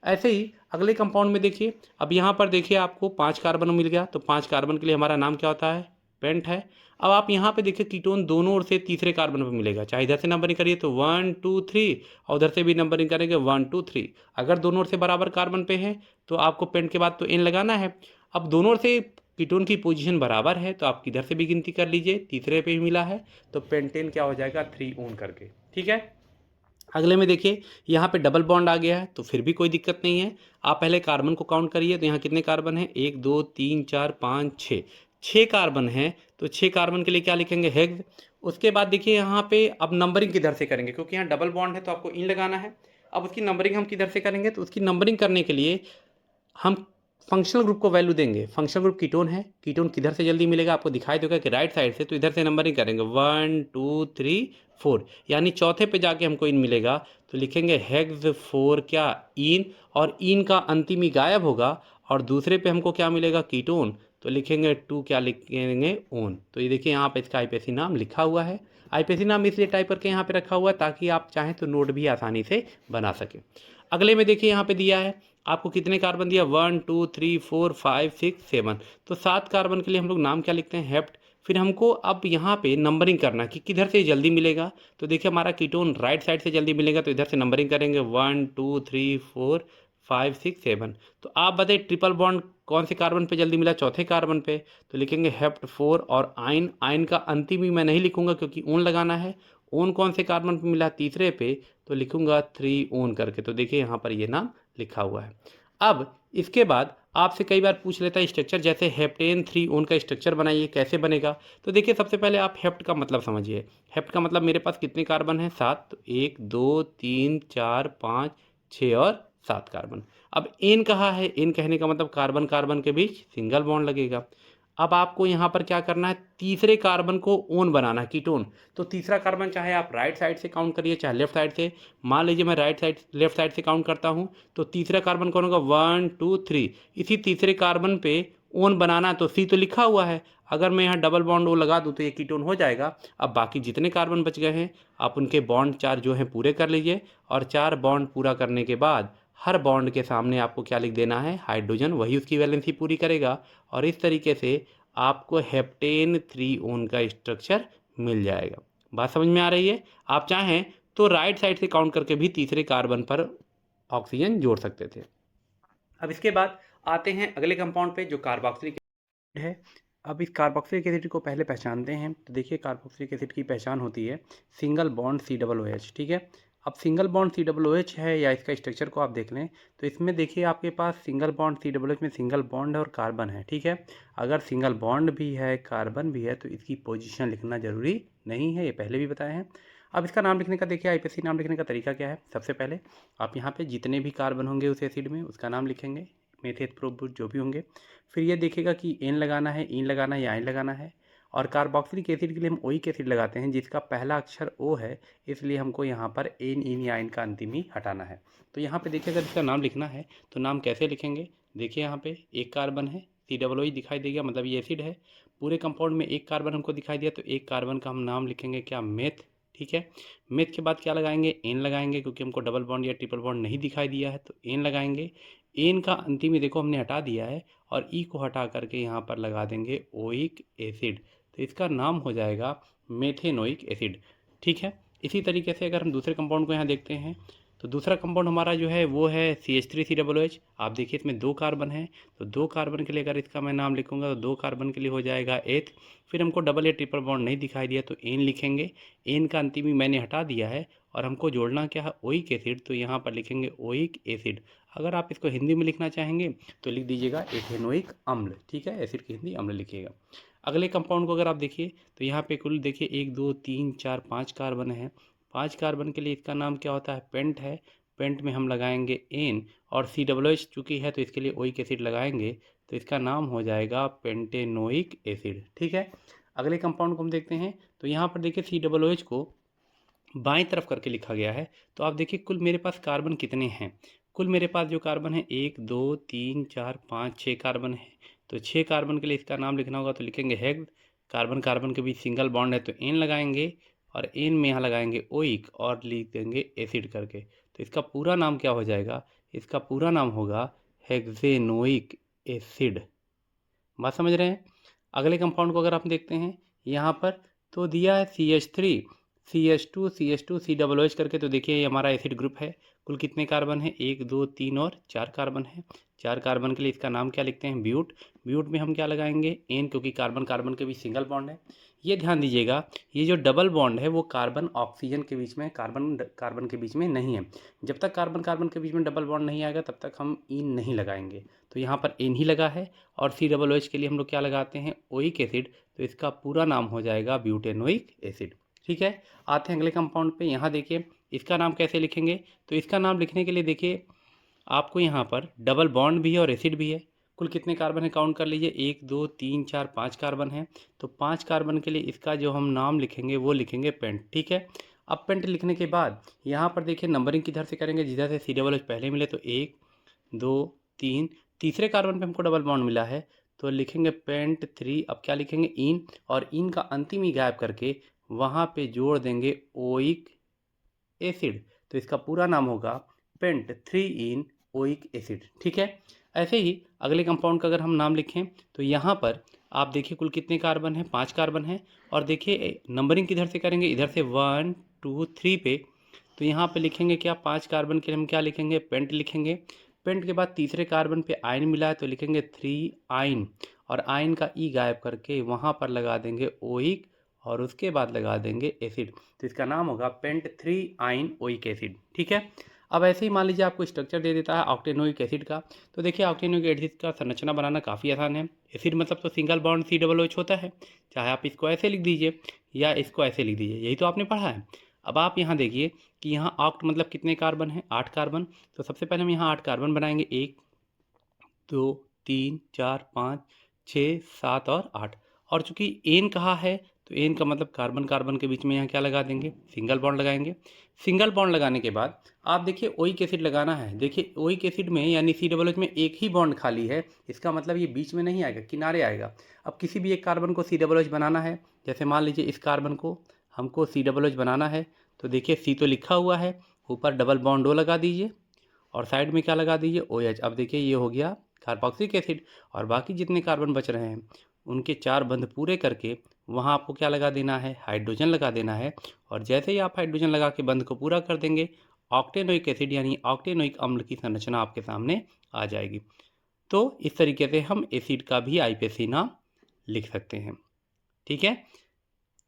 ऐसे ही अगले कंपाउंड में देखिए। अब यहाँ पर देखिए आपको 5 कार्बन मिल गया, तो 5 कार्बन के लिए हमारा नाम क्या होता है? पेंट है। अब आप यहाँ पे देखिए कीटोन दोनों ओर से तीसरे कार्बन पर मिलेगा, चाहे इधर से नंबरिंग करिए तो 1 2 3 और उधर से भी नंबरिंग करेंगे 1 2 3। अगर दोनों ओर से बराबर कार्बन पे है तो आपको पेंट के बाद तो एन लगाना है। अब दोनों ओर से कीटोन की पोजीशन बराबर है तो आप किधर से भी गिनती कर लीजिए, तीसरे पे ही मिला है तो पेंटेन क्या हो जाएगा 3 ओन करके। ठीक है, अगले में देखिए यहाँ पे डबल बॉन्ड आ गया है तो फिर भी कोई दिक्कत नहीं है। आप पहले कार्बन को काउंट करिए तो यहाँ कितने कार्बन है, 1 2 3 4 5 6, 6 कार्बन है तो 6 कार्बन के लिए क्या लिखेंगे, हेक्स। उसके बाद देखिए यहाँ पे अब नंबरिंग किधर से करेंगे, क्योंकि यहाँ डबल बॉन्ड है तो आपको इन लगाना है। अब उसकी नंबरिंग हम किधर से करेंगे, तो उसकी नंबरिंग करने के लिए हम फंक्शनल ग्रुप को वैल्यू देंगे। फंक्शनल ग्रुप कीटोन है, कीटोन किधर से जल्दी मिलेगा आपको दिखाई देगा कि राइट साइड से, तो इधर से नंबरिंग करेंगे 1 2 3 4, यानी चौथे पे जाके हमको इन मिलेगा तो लिखेंगे हेक्स 4 क्या इन, और इन का अंतिम ही गायब होगा और दूसरे पे हमको क्या मिलेगा कीटोन, तो लिखेंगे 2 क्या लिखेंगे ओन। तो ये देखिए यहाँ पे इसका आईपीएसी नाम लिखा हुआ है। आईपीएसी नाम इसलिए टाइप करके यहाँ पे रखा हुआ है ताकि आप चाहें तो नोट भी आसानी से बना सकें। अगले में देखिए यहाँ पे दिया है आपको कितने कार्बन दिया, 1 2 3 4 5 6 7, तो 7 कार्बन के लिए हम लोग नाम क्या लिखते हैं, हेप्ट। फिर हमको अब यहाँ पे नंबरिंग करना कि किधर से जल्दी मिलेगा, तो देखिए हमारा कीटोन राइट साइड से जल्दी मिलेगा तो इधर से नंबरिंग करेंगे 1 2 3 4 5 6 7। तो आप बताइए ट्रिपल बॉन्ड कौन से कार्बन पे जल्दी मिला, चौथे कार्बन पे, तो लिखेंगे हेप्ट 4 और आइन। आइन का अंतिम ही मैं नहीं लिखूंगा क्योंकि ओन लगाना है। ओन कौन से कार्बन पे मिला, तीसरे पे, तो लिखूंगा 3 ओन करके। तो देखिए यहाँ पर ये नाम लिखा हुआ है। अब इसके बाद आपसे कई बार पूछ लेता है स्ट्रक्चर, जैसे हेप्टेन 3 ओन का स्ट्रक्चर बनाइए, कैसे बनेगा। तो देखिए सबसे पहले आप हेप्ट का मतलब समझिए। हेप्ट का मतलब मेरे पास कितने कार्बन है, 7, तो 1 2 3 4 5 6 और 7 कार्बन। अब एन कहा है, एन कहने का मतलब कार्बन कार्बन के बीच सिंगल बॉन्ड लगेगा। अब आपको यहाँ पर क्या करना है, तीसरे कार्बन को ओन बनाना है, कीटोन। तो तीसरा कार्बन चाहे आप राइट साइड से काउंट करिए चाहे लेफ्ट साइड से। मान लीजिए मैं लेफ्ट साइड से काउंट करता हूँ तो तीसरा कार्बन कौन होगा, 1 2 3। इसी तीसरे कार्बन पे ओन बनाना है तो सी तो लिखा हुआ है, अगर मैं यहाँ डबल बॉन्ड ओ लगा दूँ तो ये कीटोन हो जाएगा। अब बाकी जितने कार्बन बच गए हैं आप उनके बॉन्ड 4 जो हैं पूरे कर लीजिए, और 4 बॉन्ड पूरा करने के बाद हर बॉन्ड के सामने आपको क्या लिख देना है, हाइड्रोजन, वही उसकी वैलेंसी पूरी करेगा। और इस तरीके से आपको हेप्टेन 3 ओन का स्ट्रक्चर मिल जाएगा। बात समझ में आ रही है। आप चाहें तो राइट साइड से काउंट करके भी तीसरे कार्बन पर ऑक्सीजन जोड़ सकते थे। अब इसके बाद आते हैं अगले कंपाउंड पे जो कार्बोक्सिलिक एसिड है। अब इस कार्बोक्सिलिक एसिड को पहले पहचानते हैं। तो देखिए कार्बोक्सिलिक एसिड की पहचान होती है सिंगल बॉन्ड COOH। ठीक है, अब सिंगल बॉन्ड COOH है या इसका स्ट्रक्चर को आप देख लें तो इसमें देखिए आपके पास सिंगल बॉन्ड COOH में सिंगल बॉन्ड है और कार्बन है। ठीक है, अगर सिंगल बॉन्ड भी है कार्बन भी है तो इसकी पोजीशन लिखना जरूरी नहीं है, ये पहले भी बताए हैं। अब इसका नाम लिखने का देखिए आईपीएसी नाम लिखने का तरीका क्या है। सबसे पहले आप यहाँ पे जितने भी कार्बन होंगे उस एसिड में उसका नाम लिखेंगे, मेथेट प्रोबुट जो भी होंगे। फिर ये देखिएगा कि एन लगाना है, इन लगाना है या आइन लगाना है। और कार्बोक्सिलिक एसिड के लिए हम ओइक एसिड लगाते हैं जिसका पहला अक्षर ओ है, इसलिए हमको यहाँ पर एन इन या आइन का अंतिम ही हटाना है। तो यहाँ पे देखिए अगर इसका नाम लिखना है तो नाम कैसे लिखेंगे, देखिए यहाँ पे एक कार्बन है, COOH दिखाई देगा मतलब ये एसिड है। पूरे कंपाउंड में एक कार्बन हमको दिखाई दिया तो एक कार्बन का हम नाम लिखेंगे क्या, मेथ। ठीक है, मेथ के बाद क्या लगाएंगे, एन लगाएंगे, क्योंकि हमको डबल बॉन्ड या ट्रिपल बॉन्ड नहीं दिखाई दिया है तो एन लगाएंगे। एन का अंतिम ही देखो हमने हटा दिया है और ई को हटा करके यहाँ पर लगा देंगे ओइक एसिड, तो इसका नाम हो जाएगा मेथेनोइक एसिड। ठीक है, इसी तरीके से अगर हम दूसरे कंपाउंड को यहाँ देखते हैं तो दूसरा कंपाउंड हमारा जो है वो है CH3COOH। आप देखिए इसमें 2 कार्बन है तो 2 कार्बन के लिए अगर इसका मैं नाम लिखूंगा तो 2 कार्बन के लिए हो जाएगा एथ। फिर हमको डबल या ट्रिपल बॉन्ड नहीं दिखाई दिया तो एन लिखेंगे, एन का अंतिम ही मैंने हटा दिया है और हमको जोड़ना क्या है, ओइक एसिड, तो यहाँ पर लिखेंगे ओइक एसिड। अगर आप इसको हिंदी में लिखना चाहेंगे तो लिख दीजिएगा एथेनोइक अम्ल। ठीक है, एसिड की हिंदी अम्ल लिखिएगा। अगले कंपाउंड को अगर आप देखिए तो यहाँ पे कुल देखिए 1 2 3 4 5 कार्बन है। 5 कार्बन के लिए इसका नाम क्या होता है, पेंट है। पेंट में हम लगाएंगे एन और COOH चूँकि है तो इसके लिए ओइक एसिड लगाएंगे तो इसका नाम हो जाएगा पेंटेनोइक एसिड। ठीक है, अगले कंपाउंड को हम देखते हैं तो यहाँ पर देखिए COOH को बाईं तरफ करके लिखा गया है। तो आप देखिए कुल मेरे पास कार्बन कितने हैं, कुल मेरे पास जो कार्बन है 1 2 3 4 5 6 कार्बन है। तो 6 कार्बन के लिए इसका नाम लिखना होगा तो लिखेंगे हेक्स। कार्बन कार्बन के बीच सिंगल बॉन्ड है तो एन लगाएंगे और एन में यहाँ लगाएंगे ओइक और लिख देंगे एसिड करके। तो इसका पूरा नाम क्या हो जाएगा, इसका पूरा नाम होगा हेक्सेनोइक एसिड। बात समझ रहे हैं। अगले कंपाउंड को अगर आप देखते हैं यहाँ पर तो दिया है CH3 CH2 CH2 COOH करके। तो देखिए ये हमारा एसिड ग्रुप है। कुल कितने कार्बन है, 1 2 3 और 4 कार्बन है। 4 कार्बन के लिए इसका नाम क्या लिखते हैं, ब्यूट। ब्यूट में हम क्या लगाएंगे, एन, क्योंकि कार्बन कार्बन के बीच सिंगल बॉन्ड है। ये ध्यान दीजिएगा, ये जो डबल बॉन्ड है वो कार्बन ऑक्सीजन के बीच में, कार्बन कार्बन के बीच में नहीं है। जब तक कार्बन कार्बन के बीच में डबल बॉन्ड नहीं आएगा तब तक हम इन नहीं लगाएंगे। तो यहाँ पर एन ही लगा है। और COOH के लिए हम लोग क्या लगाते हैं, ओइक एसिड। तो इसका पूरा नाम हो जाएगा ब्यूटेनोइक एसिड। ठीक है, आते हैं अगले कंपाउंड पे। यहाँ देखिए इसका नाम कैसे लिखेंगे। तो इसका नाम लिखने के लिए देखिए आपको यहाँ पर डबल बॉन्ड भी है और एसिड भी है। कुल कितने कार्बन है काउंट कर लीजिए, 1 2 3 4 5 कार्बन है। तो 5 कार्बन के लिए इसका जो हम नाम लिखेंगे वो लिखेंगे पेंट। ठीक है, अब पेंट लिखने के बाद यहाँ पर देखिए नंबरिंग किधर से करेंगे, जिधर से COOH पहले मिले। तो 1 2 3, तीसरे कार्बन पे हमको डबल बॉन्ड मिला है तो लिखेंगे पेंट 3। अब क्या लिखेंगे, इन, और इन का अंतिम ही गायब करके वहाँ पे जोड़ देंगे ओइक एसिड। तो इसका पूरा नाम होगा पेंट 3 इन ओइक एसिड। ठीक है, ऐसे ही अगले कंपाउंड का अगर हम नाम लिखें तो यहाँ पर आप देखिए कुल कितने कार्बन है, 5 कार्बन है। और देखिए नंबरिंग किधर से करेंगे, इधर से 1 2 3 पे। तो यहाँ पे लिखेंगे क्या, 5 कार्बन के लिए हम क्या लिखेंगे, पेंट लिखेंगे। पेंट के बाद तीसरे कार्बन पे आयन मिला है तो लिखेंगे 3 आयन, और आयन का ई गायब करके वहाँ पर लगा देंगे ओइक, और उसके बाद लगा देंगे एसिड। तो इसका नाम होगा पेंट 3 आइन ओइक एसिड। ठीक है, अब ऐसे ही मान लीजिए आपको स्ट्रक्चर दे देता है ऑक्टेनोइक एसिड का। तो देखिए ऑक्टेनोइक एसिड का संरचना बनाना काफ़ी आसान है। एसिड मतलब तो सिंगल बॉन्ड COOH होता है, चाहे आप इसको ऐसे लिख दीजिए या इसको ऐसे लिख दीजिए, यही तो आपने पढ़ा है। अब आप यहाँ देखिए कि यहाँ ऑक्ट मतलब कितने कार्बन है, 8 कार्बन। तो सबसे पहले हम यहाँ 8 कार्बन बनाएंगे, 1 2 3 4 5 6 7 और 8। और चूंकि एन कहा है तो एन का मतलब कार्बन कार्बन के बीच में यहाँ क्या लगा देंगे, सिंगल बॉन्ड लगाएंगे। सिंगल बॉन्ड लगाने के बाद आप देखिए ओइक एसिड लगाना है। देखिए ओइक एसिड में यानी COOH में एक ही बॉन्ड खाली है, इसका मतलब ये बीच में नहीं आएगा, किनारे आएगा। अब किसी भी एक कार्बन को COOH बनाना है, जैसे मान लीजिए इस कार्बन को हमको COOH बनाना है। तो देखिए C तो लिखा हुआ है, ऊपर डबल बॉन्ड O लगा दीजिए और साइड में क्या लगा दीजिए, OH। अब देखिए ये हो गया कार्बोक्सिलिक एसिड। और बाकी जितने कार्बन बच रहे हैं उनके 4 बंध पूरे करके वहाँ आपको क्या लगा देना है, हाइड्रोजन लगा देना है। और जैसे ही आप हाइड्रोजन लगा के बंध को पूरा कर देंगे, ऑक्टेनोइक एसिड यानी ऑक्टेनोइक अम्ल की संरचना आपके सामने आ जाएगी। तो इस तरीके से हम एसिड का भी IPSC नाम लिख सकते हैं। ठीक है,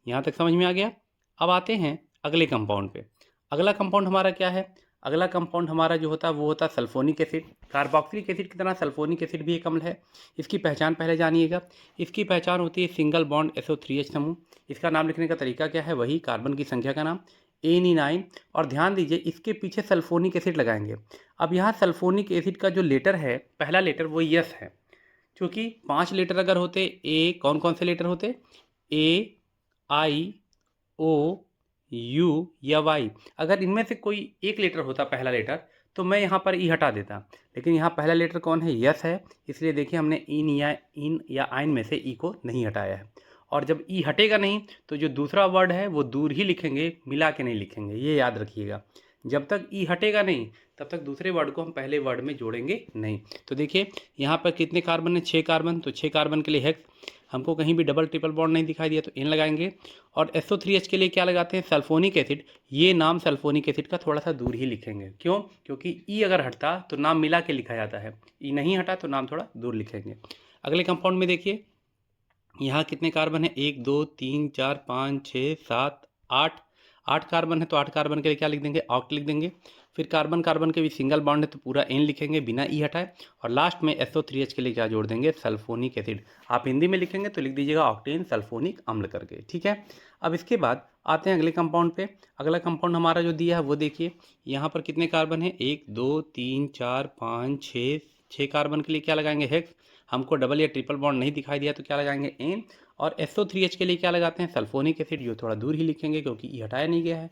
यहाँ तक समझ में आ गया। अब आते हैं अगले कंपाउंड पे। अगला कंपाउंड हमारा क्या है, अगला कंपाउंड हमारा जो होता है वो होता है सल्फोनिक एसिड। कार्बोक्सिलिक एसिड की तरह सल्फोनिक एसिड भी एक अम्ल है। इसकी पहचान पहले जानिएगा। इसकी पहचान होती है सिंगल बॉन्ड SO3H समूह। इसका नाम लिखने का तरीका क्या है, वही कार्बन की संख्या का नाम Adenine। और ध्यान दीजिए इसके पीछे सल्फोनिक एसिड लगाएंगे। अब यहाँ सल्फोनिक एसिड का जो लेटर है, पहला लेटर वो यस है। क्योंकि 5 लेटर अगर होते, कौन कौन से लेटर होते, AIOU या Y, अगर इनमें से कोई एक लेटर होता पहला लेटर तो मैं यहाँ पर ई हटा देता। लेकिन यहाँ पहला लेटर कौन है, यस है, इसलिए देखिए हमने इन या आइन में से ई को नहीं हटाया है। और जब ई हटेगा नहीं तो जो दूसरा वर्ड है वो दूर ही लिखेंगे, मिला के नहीं लिखेंगे, ये याद रखिएगा। जब तक ई हटेगा नहीं तब तक दूसरे वर्ड को हम पहले वर्ड में जोड़ेंगे नहीं। तो देखिए यहाँ पर कितने कार्बन है, 6 कार्बन। तो 6 कार्बन के लिए हेक्स, हमको कहीं भी डबल ट्रिपल बॉन्ड नहीं दिखाई दिया तो एन लगाएंगे। और SO3H के लिए क्या लगाते हैं, सल्फोनिक एसिड। ये नाम सल्फोनिक एसिड का थोड़ा सा दूर ही लिखेंगे, क्यों, क्योंकि ई अगर हटता तो नाम मिला के लिखा जाता है, ई नहीं हटा तो नाम थोड़ा दूर लिखेंगे। अगले कंपाउंड में देखिए यहाँ कितने कार्बन है, 1 2 3 4 5 6 7 8। 8 कार्बन है तो 8 कार्बन के लिए क्या लिख देंगे, ऑक्ट लिख देंगे। फिर कार्बन कार्बन के भी सिंगल बॉन्ड है तो पूरा एन लिखेंगे बिना ई हटाए। और लास्ट में SO3H के लिए क्या जोड़ देंगे, सल्फोनिक एसिड। आप हिंदी में लिखेंगे तो लिख दीजिएगा ऑक्टेन सल्फोनिक अम्ल करके। ठीक है, अब इसके बाद आते हैं अगले कंपाउंड पे। अगला कंपाउंड हमारा जो दिया है वो देखिए यहाँ पर कितने कार्बन है, 1 2 3 4 5 6 कार्बन के लिए क्या लगाएंगे, हेक्स। हमको डबल या ट्रिपल बॉन्ड नहीं दिखाई दिया तो क्या लगाएंगे, एन। और SO3H के लिए क्या लगाते हैं, सल्फोनिक एसिड, जो थोड़ा दूर ही लिखेंगे क्योंकि ई हटाया नहीं गया है।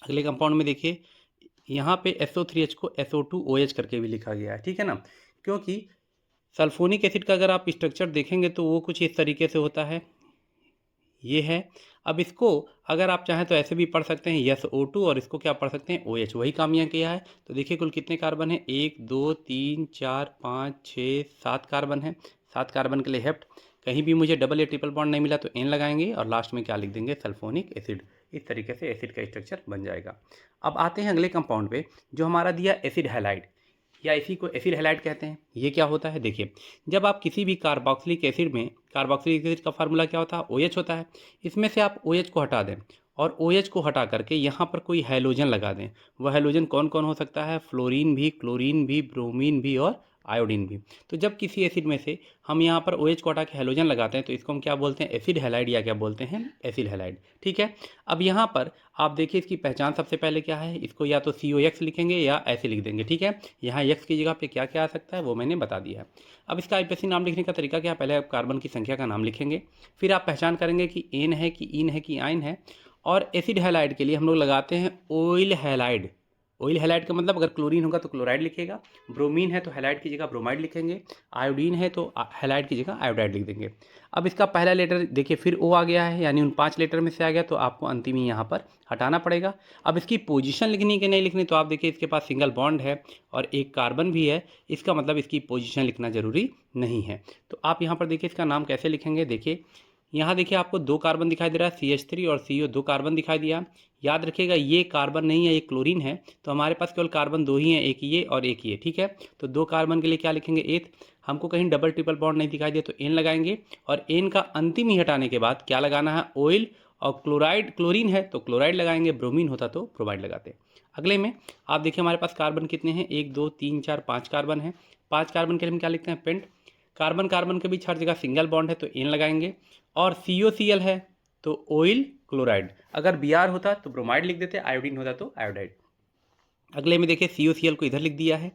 अगले कंपाउंड में देखिए यहाँ पे SO3H को SO2OH करके भी लिखा गया है। ठीक है ना, क्योंकि सल्फोनिक एसिड का अगर आप स्ट्रक्चर देखेंगे तो वो कुछ इस तरीके से होता है, ये है। अब इसको अगर आप चाहें तो ऐसे भी पढ़ सकते हैं, SO2, और इसको क्या पढ़ सकते हैं, OH। वही काम यहाँ किया है। तो देखिए कुल कितने कार्बन है, 1 2 3 4 5 6 7 कार्बन है। 7 कार्बन के लिए हेप्ट, कहीं भी मुझे डबल या ट्रिपल बॉन्ड नहीं मिला तो एन लगाएंगे और लास्ट में क्या लिख देंगे, सल्फोनिक एसिड। इस तरीके से एसिड का स्ट्रक्चर बन जाएगा। अब आते हैं अगले कंपाउंड पे जो हमारा दिया एसिड हैलाइड, या इसी को एसिड हैलाइड कहते हैं। ये क्या होता है, देखिए जब आप किसी भी कार्बोक्सिलिक एसिड में, कार्बोक्सिलिक एसिड का फार्मूला क्या होता है, OH होता है। इसमें से आप OH को हटा दें और OH को हटा करके यहाँ पर कोई हैलोजन लगा दें। वह हैलोजन कौन कौन हो सकता है, फ्लोरीन भी, क्लोरीन भी, ब्रोमीन भी और आयोडीन भी। तो जब किसी एसिड में से हम यहाँ पर OH को हटा के हैलोजन लगाते हैं तो इसको हम क्या बोलते हैं, एसिड हैलाइड, या क्या बोलते हैं, एसिड हैलाइड। ठीक है। अब यहाँ पर आप देखिए इसकी पहचान सबसे पहले क्या है, इसको या तो COX लिखेंगे या ऐसे लिख देंगे। ठीक है। यहाँ X की जगह पे क्या क्या आ सकता है वो मैंने बता दिया है। अब इसका आईपीएसी नाम लिखने का तरीका क्या है, पहले आप कार्बन की संख्या का नाम लिखेंगे, फिर आप पहचान करेंगे कि एन है कि इन है कि आइन है। और एसिड हैलाइड के लिए हम लोग लगाते हैं ऑयल हैलाइड। ऑयल हैलाइड का मतलब अगर क्लोरीन होगा तो क्लोराइड लिखेगा, ब्रोमीन है तो हैलाइड की जगह ब्रोमाइड लिखेंगे, आयोडीन है तो हैलाइड की जगह आयोडाइड लिख देंगे। अब इसका पहला लेटर देखिए फिर O आ गया है, यानी उन 5 लेटर में से आ गया, तो आपको अंतिम ही यहाँ पर हटाना पड़ेगा। अब इसकी पोजीशन लिखनी कि नहीं लिखनी, तो आप देखिए इसके पास सिंगल बॉन्ड है और एक कार्बन भी है, इसका मतलब इसकी पोजीशन लिखना जरूरी नहीं है। तो आप यहाँ पर देखिए इसका नाम कैसे लिखेंगे, देखिए यहाँ देखिए आपको 2 कार्बन दिखाई दे रहा है, CH3 और CO 2 कार्बन दिखाई दिया। याद रखिएगा ये कार्बन नहीं है, ये क्लोरीन है, तो हमारे पास केवल कार्बन 2 ही हैं, एक ये और एक ये। ठीक है। तो 2 कार्बन के लिए क्या लिखेंगे, एथ। हमको कहीं डबल ट्रिपल बॉन्ड नहीं दिखाई दिया तो एन लगाएंगे, और एन का अंतिम ही हटाने के बाद क्या लगाना है, ऑयल। और क्लोराइड, क्लोरीन है तो क्लोराइड लगाएंगे, ब्रोमीन होता तो ब्रोमाइड लगाते। अगले में आप देखिए हमारे पास कार्बन कितने हैं, 1 2 3 4 5 कार्बन है। 5 कार्बन के लिए हम क्या लिखते हैं, पेंट। कार्बन कार्बन के बीच हर जगह सिंगल बॉन्ड है तो एन लगाएंगे, और COCl है तो ऑयल क्लोराइड। अगर Br होता तो ब्रोमाइड लिख देते, आयोडीन होता तो आयोडाइड। अगले में देखिए COCl को इधर लिख दिया है।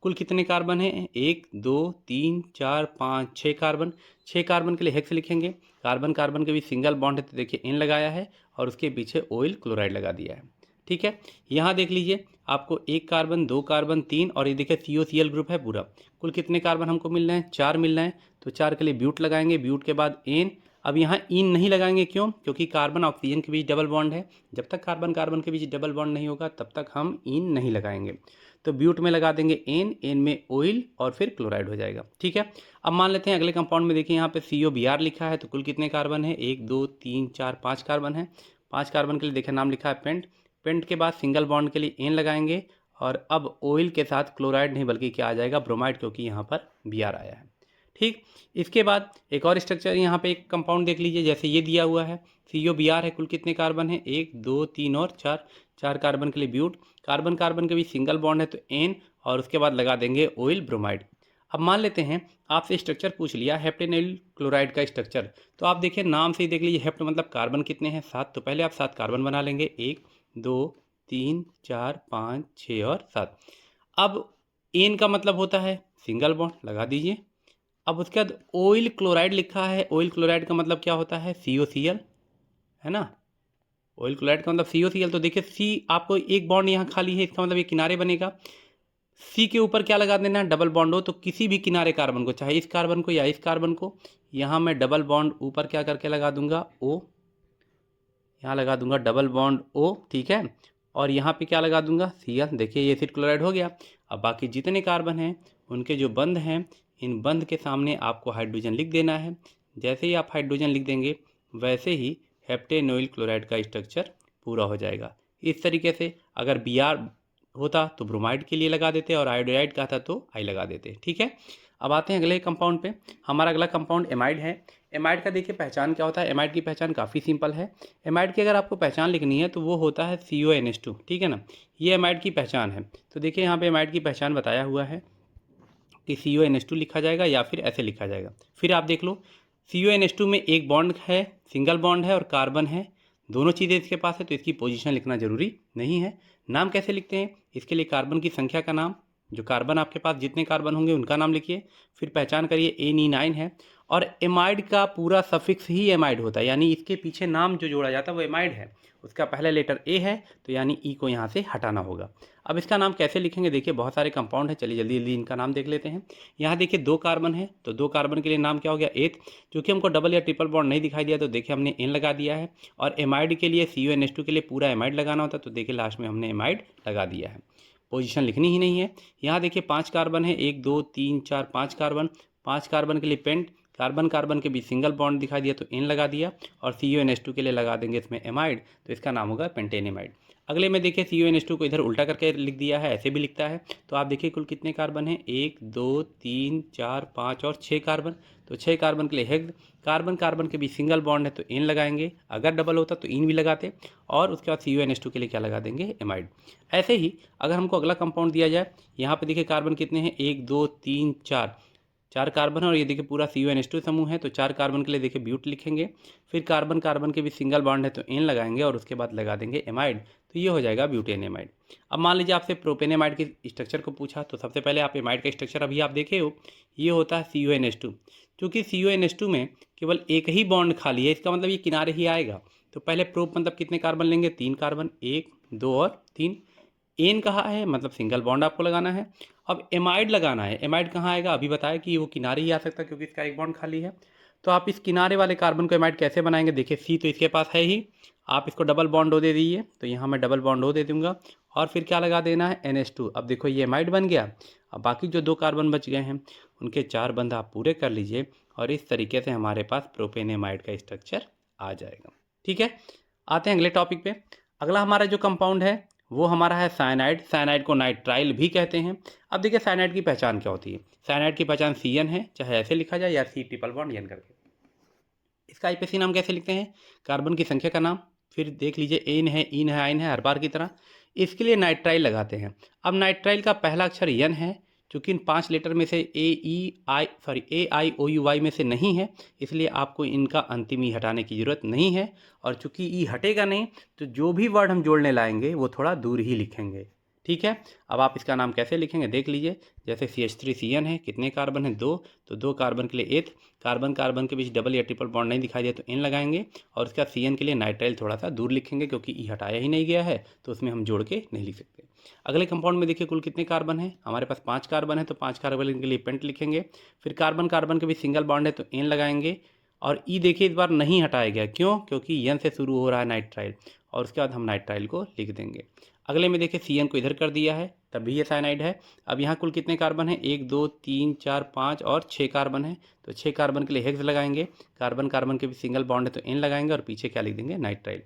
कुल कितने कार्बन हैं, 1 2 3 4 5 6 कार्बन। 6 कार्बन के लिए हेक्स लिखेंगे, कार्बन कार्बन के बीच सिंगल बॉन्ड है तो देखिए एन लगाया है, और उसके पीछे ऑयल क्लोराइड लगा दिया है। ठीक है। यहाँ देख लीजिए आपको 1 कार्बन 2 कार्बन 3, और ये देखिए COCl ग्रुप है पूरा। कुल कितने कार्बन हमको मिल रहे हैं, 4 मिल रहे हैं, तो 4 के लिए ब्यूट लगाएंगे, ब्यूट के बाद एन। अब यहाँ इन नहीं लगाएंगे, क्यों, क्योंकि कार्बन ऑक्सीजन के बीच डबल बॉन्ड है। जब तक कार्बन कार्बन के बीच डबल बॉन्ड नहीं होगा तब तक हम इन नहीं लगाएंगे। तो ब्यूट में लगा देंगे एन, एन में ऑयल, और फिर क्लोराइड हो जाएगा। ठीक है। अब मान लेते हैं अगले कंपाउंड में, देखिए यहाँ पे COBr लिखा है, तो कुल कितने कार्बन है, 1 2 3 4 5 कार्बन है। 5 कार्बन के लिए देखिए नाम लिखा है पेंट। पेंट के बाद सिंगल बॉन्ड के लिए एन लगाएंगे, और अब ऑयल के साथ क्लोराइड नहीं बल्कि क्या आ जाएगा, ब्रोमाइड, क्योंकि यहाँ पर Br आया है। ठीक। इसके बाद एक और स्ट्रक्चर यहाँ पे एक कंपाउंड देख लीजिए, जैसे ये दिया हुआ है COBr है। कुल कितने कार्बन है, 1 2 3 और 4। 4 कार्बन के लिए ब्यूट, कार्बन कार्बन के बीच सिंगल बॉन्ड है तो एन, और उसके बाद लगा देंगे ऑयल ब्रोमाइड। अब मान लेते हैं आपसे स्ट्रक्चर पूछ लिया हेप्टेनॉइल क्लोराइड का स्ट्रक्चर, तो आप देखिए नाम से ही देख लीजिए, हेप्ट मतलब कार्बन कितने हैं, 7। तो पहले आप 7 कार्बन बना लेंगे, 1 2 3 4 5 6 और 7। अब एन का मतलब होता है सिंगल बॉन्ड, लगा दीजिए। अब उसके बाद ऑयल क्लोराइड लिखा है, ऑयल क्लोराइड का मतलब क्या होता है, COCl, है ना। ऑयल क्लोराइड का मतलब COCl, तो देखिए C आपको एक बॉन्ड यहाँ खाली है, इसका मतलब ये किनारे बनेगा। C के ऊपर क्या लगा देना है, डबल बॉन्ड हो, तो किसी भी किनारे कार्बन को, चाहे इस कार्बन को या इस कार्बन को, यहाँ मैं डबल बॉन्ड ऊपर क्या करके लगा दूंगा, O, यहाँ लगा दूंगा डबल बॉन्ड O। ठीक है। और यहाँ पे क्या लगा दूंगा, Cl। देखिए ये एसिड क्लोराइड हो गया। अब बाकी जितने कार्बन हैं उनके जो बंध हैं, इन बंध के सामने आपको हाइड्रोजन लिख देना है। जैसे ही आप हाइड्रोजन लिख देंगे वैसे ही हेप्टेनॉइल क्लोराइड का स्ट्रक्चर पूरा हो जाएगा। इस तरीके से अगर Br होता तो ब्रोमाइड के लिए लगा देते, और आयोडाइड का था तो I लगा देते। ठीक है। अब आते हैं अगले कंपाउंड पे। हमारा अगला कंपाउंड एमाइड है। एमाइड का देखिए पहचान क्या होता है, एमाइड की पहचान काफ़ी सिंपल है। एमाइड की अगर आपको पहचान लिखनी है तो वो होता है CONH2। ठीक है ना, ये एमाइड की पहचान है। तो देखिए यहाँ पे एमाइड की पहचान बताया हुआ है कि CONH2 लिखा जाएगा या फिर ऐसे लिखा जाएगा। फिर आप देख लो CONH2 में एक बॉन्ड है, सिंगल बॉन्ड है, और कार्बन है, दोनों चीज़ें इसके पास है, तो इसकी पोजीशन लिखना जरूरी नहीं है। नाम कैसे लिखते हैं, इसके लिए कार्बन की संख्या का नाम, जो कार्बन आपके पास जितने कार्बन होंगे उनका नाम लिखिए, फिर पहचान करिए Ane9 है। और एमाइड का पूरा सफिक्स ही एमाइड होता है, यानी इसके पीछे नाम जो जोड़ा जाता है वो एमाइड है। उसका पहला लेटर A है तो यानी E को यहाँ से हटाना होगा। अब इसका नाम कैसे लिखेंगे, देखिए बहुत सारे कंपाउंड है, चलिए जल्दी जल्दी इनका नाम देख लेते हैं। यहाँ देखिए 2 कार्बन है, तो 2 कार्बन के लिए नाम क्या हो गया, एथ। क्योंकि हमको डबल या ट्रिपल बॉन्ड नहीं दिखाई दिया तो देखिए हमने एन लगा दिया है। और एमाइड के लिए CONH2 के लिए पूरा एमाइड लगाना होता है, तो देखिए लास्ट में हमने एमाइड लगा दिया है। पोजीशन लिखनी ही नहीं है। यहाँ देखिए 5 कार्बन है, 1 2 3 4 5 कार्बन। 5 कार्बन के लिए पेंट, कार्बन कार्बन के बीच सिंगल बॉन्ड दिखाई दिया तो N लगा दिया, और CuNH2 के लिए लगा देंगे इसमें एमाइड, तो इसका नाम होगा पेंटेनेमाइड। अगले में देखिए CuNH2 को इधर उल्टा करके लिख दिया है, ऐसे भी लिखता है। तो आप देखिए कुल कितने कार्बन हैं, 1 2 3 4 5 और 6 कार्बन। तो 6 कार्बन के लिए हेक्स, कार्बन कार्बन के बीच सिंगल बॉन्ड है तो N लगाएंगे, अगर डबल होता तो इन भी लगाते, और उसके बाद CuNH2 के लिए क्या लगा देंगे, एमाइड। ऐसे ही अगर हमको अगला कंपाउंड दिया जाए, यहाँ पे देखिए कार्बन कितने हैं, 1 2 3 4, 4 कार्बन है, और ये देखिए पूरा CuNH2 समूह है, तो 4 कार्बन के लिए देखिए ब्यूट लिखेंगे, फिर कार्बन कार्बन के बीच सिंगल बॉन्ड है तो N लगाएंगे, और उसके बाद लगा देंगे एमाइड, तो ये हो जाएगा ब्यूटेनेमाइड। अब मान लीजिए आपसे प्रोपेनेमाइड के स्ट्रक्चर को पूछा, तो सबसे पहले आप एमाइड का स्ट्रक्चर अभी आप देखे हो, ये होता है CuNH2। क्योंकि CuNH2 में केवल एक ही बॉन्ड खाली है, इसका मतलब ये किनारे ही आएगा। तो पहले प्रोप मतलब कितने कार्बन लेंगे, 3 कार्बन, 1 2 और 3। एन कहाँ है, मतलब सिंगल बॉन्ड आपको लगाना है। अब एमाइड लगाना है, एमाइड कहाँ आएगा, अभी बताया कि वो किनारे ही आ सकता है क्योंकि इसका एक बॉन्ड खाली है। तो आप इस किनारे वाले कार्बन को एमाइड कैसे बनाएंगे, देखिए सी तो इसके पास है ही, आप इसको डबल बॉन्ड ओ दे दीजिए, तो यहाँ मैं डबल बॉन्ड ओ दे दूंगा, और फिर क्या लगा देना है, NH2। अब देखो ये एमाइड बन गया। अब बाकी जो 2 कार्बन बच गए हैं उनके 4 बंध आप पूरे कर लीजिए, और इस तरीके से हमारे पास प्रोपेनेमाइड का स्ट्रक्चर आ जाएगा। ठीक है, आते हैं अगले टॉपिक पे। अगला हमारा जो कंपाउंड है वो हमारा है साइनाइड। साइनाइड को नाइट्राइल भी कहते हैं। अब देखिए साइनाइड की पहचान क्या होती है। साइनाइड की पहचान CN है, चाहे ऐसे लिखा जाए या C ट्रिपल बॉन्ड N करके। इसका IPC नाम कैसे लिखते हैं, कार्बन की संख्या का नाम, फिर देख लीजिए एन है, इन है, आइन है, हर बार की तरह। इसके लिए नाइट्राइल लगाते हैं। अब नाइट्राइल का पहला अक्षर N है, चूँकि इन 5 लेटर में से AIOU में से नहीं है, इसलिए आपको इनका अंतिम ई हटाने की ज़रूरत नहीं है। और चूँकि ई हटेगा नहीं, तो जो भी वर्ड हम जोड़ने लाएंगे वो थोड़ा दूर ही लिखेंगे। ठीक है, अब आप इसका नाम कैसे लिखेंगे देख लीजिए। जैसे CH3CN है, कितने कार्बन है, 2, तो 2 कार्बन के लिए एथ, कार्बन कार्बन के बीच डबल या ट्रिपल बॉन्ड नहीं दिखाई दिया तो N लगाएंगे, और उसका CN के लिए नाइट्राइल थोड़ा सा दूर लिखेंगे क्योंकि ई हटाया ही नहीं गया है, तो उसमें हम जोड़ के नहीं लिख सकते। अगले कंपाउंड में देखिए कुल कितने कार्बन है, हमारे पास 5 कार्बन है, तो 5 कार्बन के लिए पेंट लिखेंगे, फिर कार्बन कार्बन के बीच सिंगल बॉन्ड है तो N लगाएंगे, और ई देखिए इस बार नहीं हटाया गया, क्यों, क्योंकि N से शुरू हो रहा है नाइट्राइल, और उसके बाद हम नाइट्राइल को लिख देंगे। अगले में देखिए CN को इधर कर दिया है, तब भी ये साइनाइड है। अब यहाँ कुल कितने कार्बन है, 1 2 3 4 5 और 6 कार्बन है, तो 6 कार्बन के लिए हेक्स लगाएंगे, कार्बन कार्बन के भी सिंगल बॉन्ड है तो N लगाएंगे, और पीछे क्या लिख देंगे, नाइट्राइल।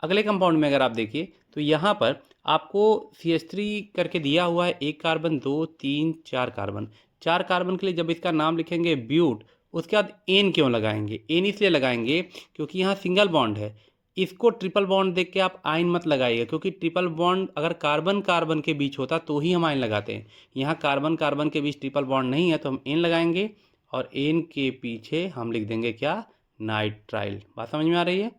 अगले कंपाउंड में अगर आप देखिए तो यहाँ पर आपको CH3 करके दिया हुआ है, 1 कार्बन 2 3 4 कार्बन। 4 कार्बन के लिए जब इसका नाम लिखेंगे ब्यूट, उसके बाद N क्यों लगाएंगे, N इसलिए लगाएंगे क्योंकि यहाँ सिंगल बॉन्ड है। इसको ट्रिपल बॉन्ड देख के आप आइन मत लगाइएगा, क्योंकि ट्रिपल बॉन्ड अगर कार्बन कार्बन के बीच होता तो ही हम आइन लगाते हैं। यहाँ कार्बन कार्बन के बीच ट्रिपल बॉन्ड नहीं है, तो हम N लगाएंगे, और N के पीछे हम लिख देंगे क्या, नाइट्राइल। बात समझ में आ रही है,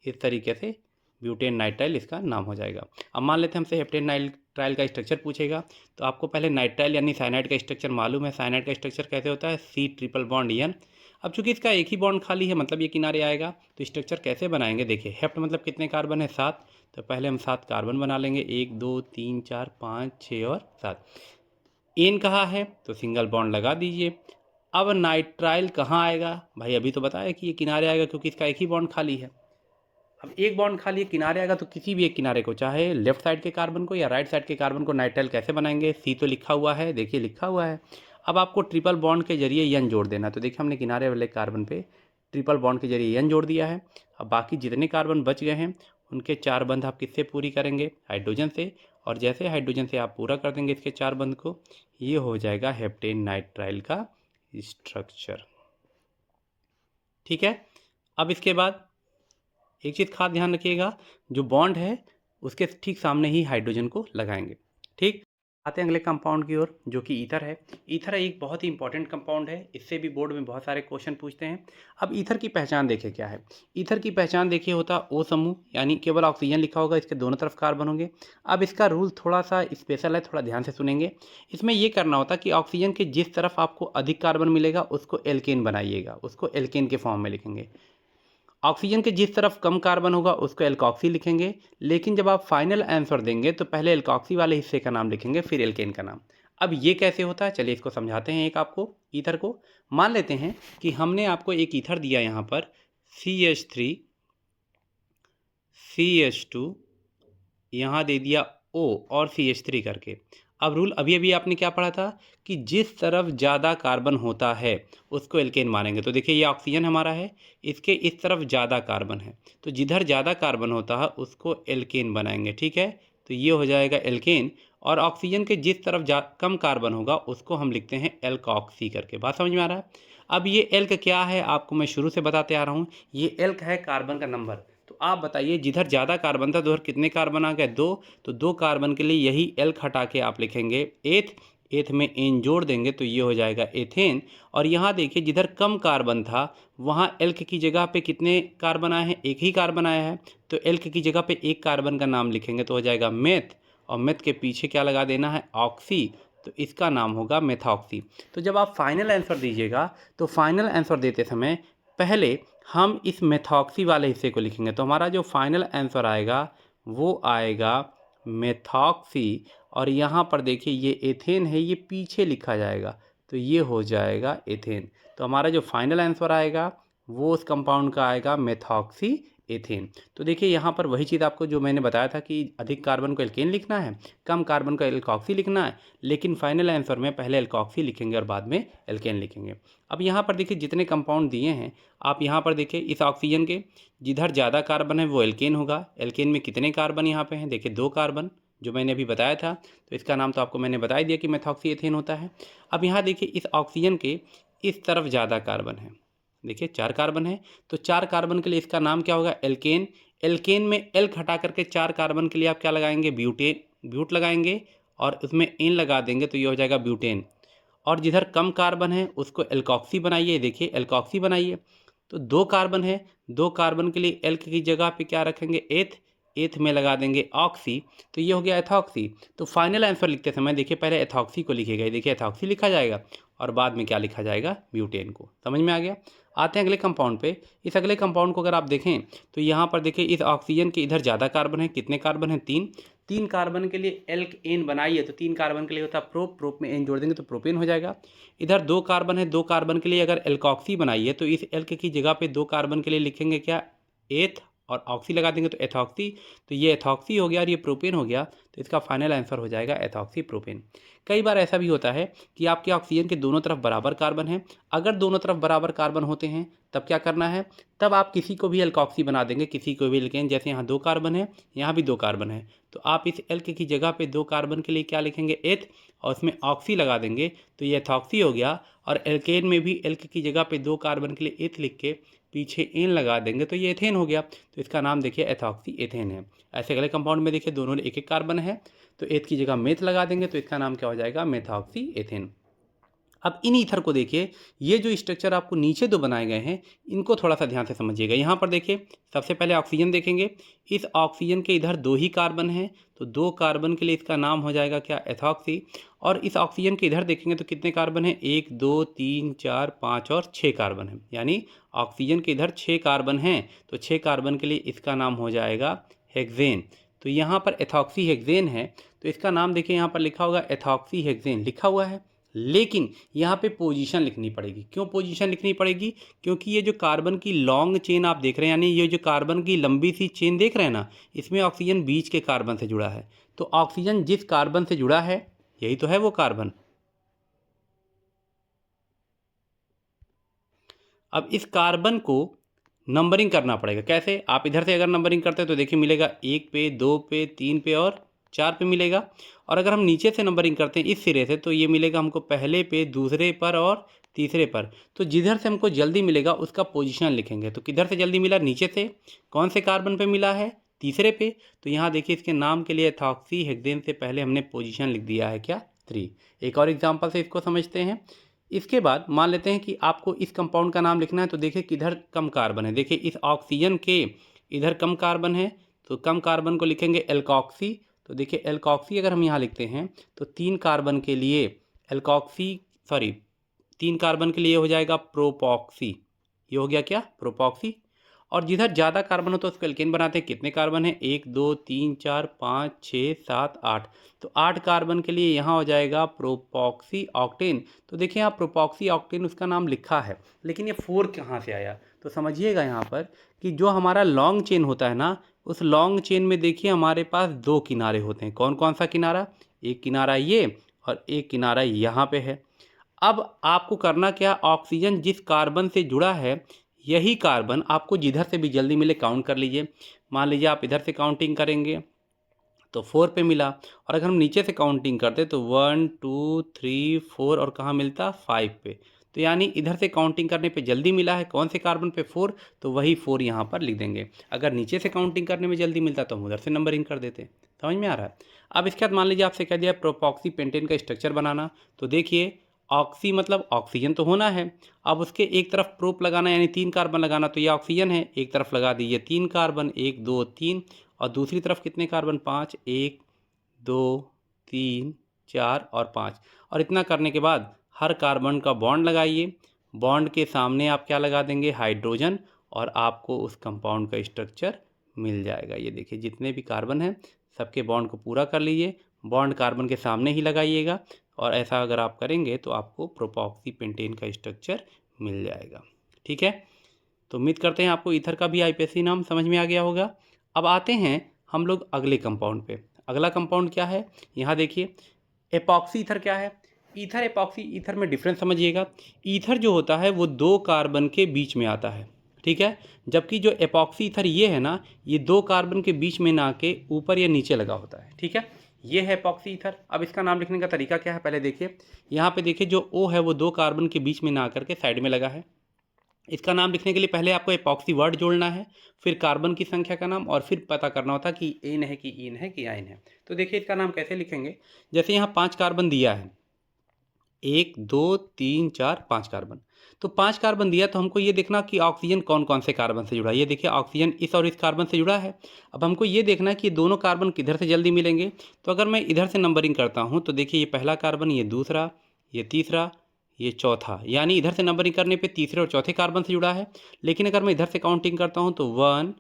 इस तरीके से ब्यूटेन नाइट्राइल इसका नाम हो जाएगा। अब मान लेते हैं हमसे हेप्टेन नाइट्राइल का स्ट्रक्चर पूछेगा, तो आपको पहले नाइट्राइल यानी साइनाइड का स्ट्रक्चर मालूम है। साइनाइड का स्ट्रक्चर कैसे होता है, C ट्रिपल बॉन्ड N। अब चूंकि इसका एक ही बॉन्ड खाली है, मतलब ये किनारे आएगा, तो स्ट्रक्चर कैसे बनाएंगे देखिए। हेप्ट मतलब कितने कार्बन है, 7, तो पहले हम 7 कार्बन बना लेंगे, 1 2 3 4 5 6 और 7। एन कहाँ है, तो सिंगल बॉन्ड लगा दीजिए। अब नाइट्राइल कहाँ आएगा भाई, अभी तो बताया कि ये किनारे आएगा क्योंकि इसका एक ही बॉन्ड खाली है। अब एक बॉन्ड खाली किनारे आएगा, तो किसी भी एक किनारे को, चाहे लेफ्ट साइड के कार्बन को या राइट साइड के कार्बन को, नाइट्राइल कैसे बनाएंगे, C तो लिखा हुआ है, देखिए लिखा हुआ है। अब आपको ट्रिपल बॉन्ड के जरिए N जोड़ देना, तो देखिए हमने किनारे वाले कार्बन पे ट्रिपल बॉन्ड के जरिए N जोड़ दिया है। अब बाकी जितने कार्बन बच गए हैं उनके 4 बंध आप किससे पूरी करेंगे, हाइड्रोजन से, और जैसे हाइड्रोजन से आप पूरा कर देंगे इसके 4 बंध को, ये हो जाएगा हेप्टेन नाइट्राइल का स्ट्रक्चर। ठीक है, अब इसके बाद एक चीज़ खास ध्यान रखिएगा, जो बॉन्ड है उसके ठीक सामने ही हाइड्रोजन को लगाएंगे। ठीक, आते हैं अगले कंपाउंड की ओर, जो कि ईथर है। ईथर एक बहुत ही इंपॉर्टेंट कंपाउंड है, इससे भी बोर्ड में बहुत सारे क्वेश्चन पूछते हैं। अब ईथर की पहचान देखिए क्या है। ईथर की पहचान देखिए होता O समूह, यानी केवल ऑक्सीजन लिखा होगा, इसके दोनों तरफ कार्बन होंगे। अब इसका रूल थोड़ा सा स्पेशल है, थोड़ा ध्यान से सुनेंगे। इसमें यह करना होता कि ऑक्सीजन के जिस तरफ आपको अधिक कार्बन मिलेगा उसको एल्केन बनाइएगा, उसको एल्केन के फॉर्म में लिखेंगे। ऑक्सीजन के जिस तरफ कम कार्बन होगा उसको एल्कॉक्सी लिखेंगे, लेकिन जब आप फाइनल आंसर देंगे तो पहले एल्कॉक्सी वाले हिस्से का नाम लिखेंगे, फिर एल्केन का नाम। अब ये कैसे होता है, चलिए इसको समझाते हैं। एक आपको ईथर को मान लेते हैं कि हमने आपको एक ईथर दिया, यहाँ पर CH3 CH2, यहाँ दे दिया O और CH3 करके। अब रूल अभी अभी आपने क्या पढ़ा था कि जिस तरफ ज़्यादा कार्बन होता है उसको एल्केन मानेंगे। तो देखिए ये ऑक्सीजन हमारा है, इसके इस तरफ ज़्यादा कार्बन है, तो जिधर ज़्यादा कार्बन होता है उसको एल्केन बनाएंगे, ठीक है। तो ये हो जाएगा एल्केन। और ऑक्सीजन के जिस तरफ कम कार्बन होगा उसको हम लिखते हैं एल्कॉक्सी करके। बात समझ में आ रहा है? अब ये एल्क क्या है आपको मैं शुरू से बताते आ रहा हूँ। ये एल्क है कार्बन का नंबर। तो आप बताइए जिधर ज़्यादा कार्बन था उधर कितने कार्बन आ गए? 2। तो 2 कार्बन के लिए यही एल्क हटा के आप लिखेंगे एथ। एथ में एन जोड़ देंगे तो ये हो जाएगा एथेन। और यहाँ देखिए जिधर कम कार्बन था वहाँ एल्क की जगह पे कितने कार्बन आए हैं? एक ही कार्बन आया है। तो एल्क की जगह पे एक कार्बन का नाम लिखेंगे तो हो जाएगा मेथ। और मेथ के पीछे क्या लगा देना है? ऑक्सी। तो इसका नाम होगा मेथॉक्सी। तो जब आप फाइनल आंसर दीजिएगा तो फाइनल आंसर देते समय पहले हम इस मेथॉक्सी वाले हिस्से को लिखेंगे। तो हमारा जो फाइनल आंसर आएगा वो आएगा मेथॉक्सी। और यहाँ पर देखिए ये एथेन है, ये पीछे लिखा जाएगा तो ये हो जाएगा एथेन। तो हमारा जो फाइनल आंसर आएगा वो उस कंपाउंड का आएगा मेथॉक्सी एथेन। तो देखिए यहाँ पर वही चीज़ आपको जो मैंने बताया था कि अधिक कार्बन को एल्केन लिखना है, कम कार्बन को एल्कॉक्सी लिखना है, लेकिन फाइनल आंसर में पहले एल्कॉक्सी लिखेंगे और बाद में एल्केन लिखेंगे। अब यहाँ पर देखिए जितने कंपाउंड दिए हैं आप यहाँ पर देखिए इस ऑक्सीजन के जिधर ज़्यादा कार्बन है वो एल्केन होगा। एल्केन में कितने कार्बन यहाँ पे हैं? देखिए 2 कार्बन जो मैंने अभी बताया था। तो इसका नाम तो आपको मैंने बता ही दिया कि मेथॉक्सी एथेन होता है। अब यहाँ देखिए इस ऑक्सीजन के इस तरफ ज़्यादा कार्बन है, देखिए 4 कार्बन है। तो 4 कार्बन के लिए इसका नाम क्या होगा? एल्केन। एल्केन में एल्क हटा करके 4 कार्बन के लिए आप क्या लगाएंगे? ब्यूटेन, ब्यूट लगाएंगे और उसमें एन लगा देंगे तो ये हो जाएगा ब्यूटेन। और जिधर कम कार्बन है उसको एल्कॉक्सी बनाइए, देखिए एल्कॉक्सी बनाइए। तो 2 कार्बन है, 2 कार्बन के लिए एल्क की जगह पे क्या रखेंगे? एथ। एथ में लगा देंगे ऑक्सी तो ये हो गया एथॉक्सी। तो फाइनल आंसर लिखते समय देखिए पहले एथॉक्सी को लिखेगा, देखिए एथॉक्सी लिखा जाएगा और बाद में क्या लिखा जाएगा? ब्यूटेन को। समझ में आ गया? आते हैं अगले कंपाउंड पे। इस अगले कंपाउंड को अगर आप देखें तो यहाँ पर देखिए इस ऑक्सीजन के इधर ज़्यादा कार्बन है, कितने कार्बन है? 3। 3 कार्बन के लिए एल्क एन बनाइए तो 3 कार्बन के लिए होता है प्रोप, प्रोप में एन जोड़ देंगे तो प्रोपेन हो जाएगा। इधर 2 कार्बन है, 2 कार्बन के लिए अगर एल्कॉक्सी बनाइए तो इस एल्क की जगह पे 2 कार्बन के लिए लिखेंगे क्या? एथ। और ऑक्सी लगा देंगे तो एथॉक्सी। तो ये एथॉक्सी हो गया और ये प्रोपेन हो गया। तो इसका फाइनल आंसर हो जाएगा एथॉक्सी प्रोपेन। कई बार ऐसा भी होता है कि आपके ऑक्सीजन के दोनों तरफ बराबर कार्बन है। अगर दोनों तरफ बराबर कार्बन होते हैं तब क्या करना है? तब आप किसी को भी एल्कॉक्सी बना देंगे, किसी को भी एल्केन। जैसे यहाँ 2 कार्बन है, यहाँ भी 2 कार्बन है, तो आप इस एल्क की जगह पे 2 कार्बन के लिए क्या लिखेंगे? एथ। और उसमें ऑक्सी लगा देंगे तो ये एथॉक्सी हो गया। और एल्केन में भी एल्क की जगह पे 2 कार्बन के लिए एथ लिख के पीछे एन लगा देंगे तो ये एथेन हो गया। तो इसका नाम देखिए एथॉक्सी एथेन है। ऐसे अगले कंपाउंड में देखिए दोनों एक एक कार्बन है तो एथ की जगह मेथ लगा देंगे तो इसका नाम क्या हो जाएगा? Methoxy ethane. अब इन ईथर को देखिए, ये जो स्ट्रक्चर आपको नीचे 2 बनाए गए हैं इनको थोड़ा सा ध्यान से समझिएगा। यहाँ पर देखिए सबसे पहले ऑक्सीजन देखेंगे। इस ऑक्सीजन के इधर 2 ही कार्बन हैं तो 2 कार्बन के लिए इसका नाम हो जाएगा क्या? एथॉक्सी। और इस ऑक्सीजन के इधर देखेंगे तो कितने कार्बन हैं? 1 2 3 4 5 और 6 कार्बन हैं, यानी ऑक्सीजन के इधर 6 कार्बन हैं। तो 6 कार्बन के लिए इसका नाम हो जाएगा हेक्सेन। तो यहाँ पर एथॉक्सी हेक्सेन है तो इसका नाम देखिए यहाँ पर लिखा होगा एथॉक्सी हेक्सेन लिखा हुआ है, लेकिन यहाँ पे पोजीशन लिखनी पड़ेगी। क्यों पोजीशन लिखनी पड़ेगी? क्योंकि ये जो कार्बन की लॉन्ग चेन आप देख रहे हैं, यानी ये जो कार्बन की लंबी सी चेन देख रहे हैं ना, इसमें ऑक्सीजन बीच के कार्बन से जुड़ा है। तो ऑक्सीजन जिस कार्बन से जुड़ा है यही तो है वो कार्बन। अब इस कार्बन को नंबरिंग करना पड़ेगा। कैसे? आप इधर से अगर नंबरिंग करते हैं तो देखिए मिलेगा 1 पे, 2 पे, 3 पे और 4 पे मिलेगा। और अगर हम नीचे से नंबरिंग करते हैं इस सिरे से तो ये मिलेगा हमको पहले पे, दूसरे पर और तीसरे पर। तो जिधर से हमको जल्दी मिलेगा उसका पोजीशन लिखेंगे। तो किधर से जल्दी मिला? नीचे से। कौन से कार्बन पे मिला है? तीसरे पे। तो यहाँ देखिए इसके नाम के लिए एथॉक्सी हेक्सेन से पहले हमने पोजीशन लिख दिया है क्या? 3। एक और एग्जाम्पल से इसको समझते हैं। इसके बाद मान लेते हैं कि आपको इस कंपाउंड का नाम लिखना है तो देखिए किधर कम कार्बन है। देखिए इस ऑक्सीजन के इधर कम कार्बन है तो कम कार्बन को लिखेंगे एल्कॉक्सी। तो देखिए एल्कॉक्सी अगर हम यहाँ लिखते हैं तो 3 कार्बन के लिए एल्कॉक्सी, सॉरी 3 कार्बन के लिए हो जाएगा प्रोपॉक्सी। ये हो गया क्या? प्रोपॉक्सी। और जिधर ज़्यादा कार्बन हो तो उसको एल्केन बनाते हैं। कितने कार्बन है? 1 2 3 4 5 6 7 8। तो 8 कार्बन के लिए यहाँ हो जाएगा प्रोपॉक्सी ऑक्टेन। तो देखिए यहाँ प्रोपॉक्सी ऑक्टेन उसका नाम लिखा है, लेकिन ये 4 कहाँ से आया? तो समझिएगा यहाँ पर कि जो हमारा लॉन्ग चेन होता है ना, उस लॉन्ग चेन में देखिए हमारे पास 2 किनारे होते हैं। कौन कौन सा किनारा? एक किनारा ये और एक किनारा यहाँ पे है। अब आपको करना क्या, ऑक्सीजन जिस कार्बन से जुड़ा है यही कार्बन आपको जिधर से भी जल्दी मिले काउंट कर लीजिए। मान लीजिए आप इधर से काउंटिंग करेंगे तो 4 पे मिला, और अगर हम नीचे से काउंटिंग करते तो 1 2 3 4 और कहाँ मिलता 5 पे। तो यानी इधर से काउंटिंग करने पे जल्दी मिला है कौन से कार्बन पे 4, तो वही 4 यहाँ पर लिख देंगे। अगर नीचे से काउंटिंग करने में जल्दी मिलता तो हम उधर से नंबरिंग कर देते। समझ में आ रहा है। अब इसके बाद मान लीजिए आपसे कह दिया प्रोपॉक्सी पेंटेन का स्ट्रक्चर बनाना, तो देखिए ऑक्सी मतलब ऑक्सीजन तो होना है। अब उसके एक तरफ प्रोप लगाना यानी 3 कार्बन लगाना, तो ये ऑक्सीजन है, एक तरफ लगा दीजिए 3 कार्बन, 1 2 3, और दूसरी तरफ कितने कार्बन 5, 1 2 3 4 और 5। और इतना करने के बाद हर कार्बन का बॉन्ड लगाइए, बॉन्ड के सामने आप क्या लगा देंगे हाइड्रोजन, और आपको उस कंपाउंड का स्ट्रक्चर मिल जाएगा। ये देखिए जितने भी कार्बन हैं सबके बॉन्ड को पूरा कर लीजिए, बॉन्ड कार्बन के सामने ही लगाइएगा, और ऐसा अगर आप करेंगे तो आपको प्रोपॉक्सी पेंटेन का स्ट्रक्चर मिल जाएगा। ठीक है, तो उम्मीद करते हैं आपको ईथर का भी आईपीएसी नाम समझ में आ गया होगा। अब आते हैं हम लोग अगले कंपाउंड पे। अगला कंपाउंड क्या है, यहाँ देखिए एपॉक्सी ईथर क्या है। ईथर एपॉक्सी ईथर में डिफरेंस समझिएगा। ईथर जो होता है वो 2 कार्बन के बीच में आता है, ठीक है, जबकि जो एपॉक्सी ईथर ये है ना, ये 2 कार्बन के बीच में ना के ऊपर या नीचे लगा होता है। ठीक है, ये है एपॉक्सी ईथर। अब इसका नाम लिखने का तरीका क्या है, पहले देखिए यहाँ पे देखिए जो ओ है वो 2 कार्बन के बीच में ना करके साइड में लगा है। इसका नाम लिखने के लिए पहले आपको एपॉक्सी वर्ड जोड़ना है, फिर कार्बन की संख्या का नाम, और फिर पता करना होता है कि एन है कि इन है कि आइन है। तो देखिए इसका नाम कैसे लिखेंगे, जैसे यहाँ 5 कार्बन दिया है, 1 2 3 4 5 कार्बन। तो 5 कार्बन दिया तो हमको ये देखना कि ऑक्सीजन कौन कौन से कार्बन से जुड़ा है। ये देखिए ऑक्सीजन इस और इस कार्बन से जुड़ा है। अब हमको ये देखना है कि ये दोनों कार्बन किधर से जल्दी मिलेंगे। तो अगर मैं इधर से नंबरिंग करता हूँ तो देखिए ये पहला कार्बन, ये दूसरा, ये तीसरा, ये चौथा, यानी इधर से नंबरिंग करने पे तीसरे और चौथे कार्बन से जुड़ा है। लेकिन अगर मैं इधर से काउंटिंग करता हूँ तो 1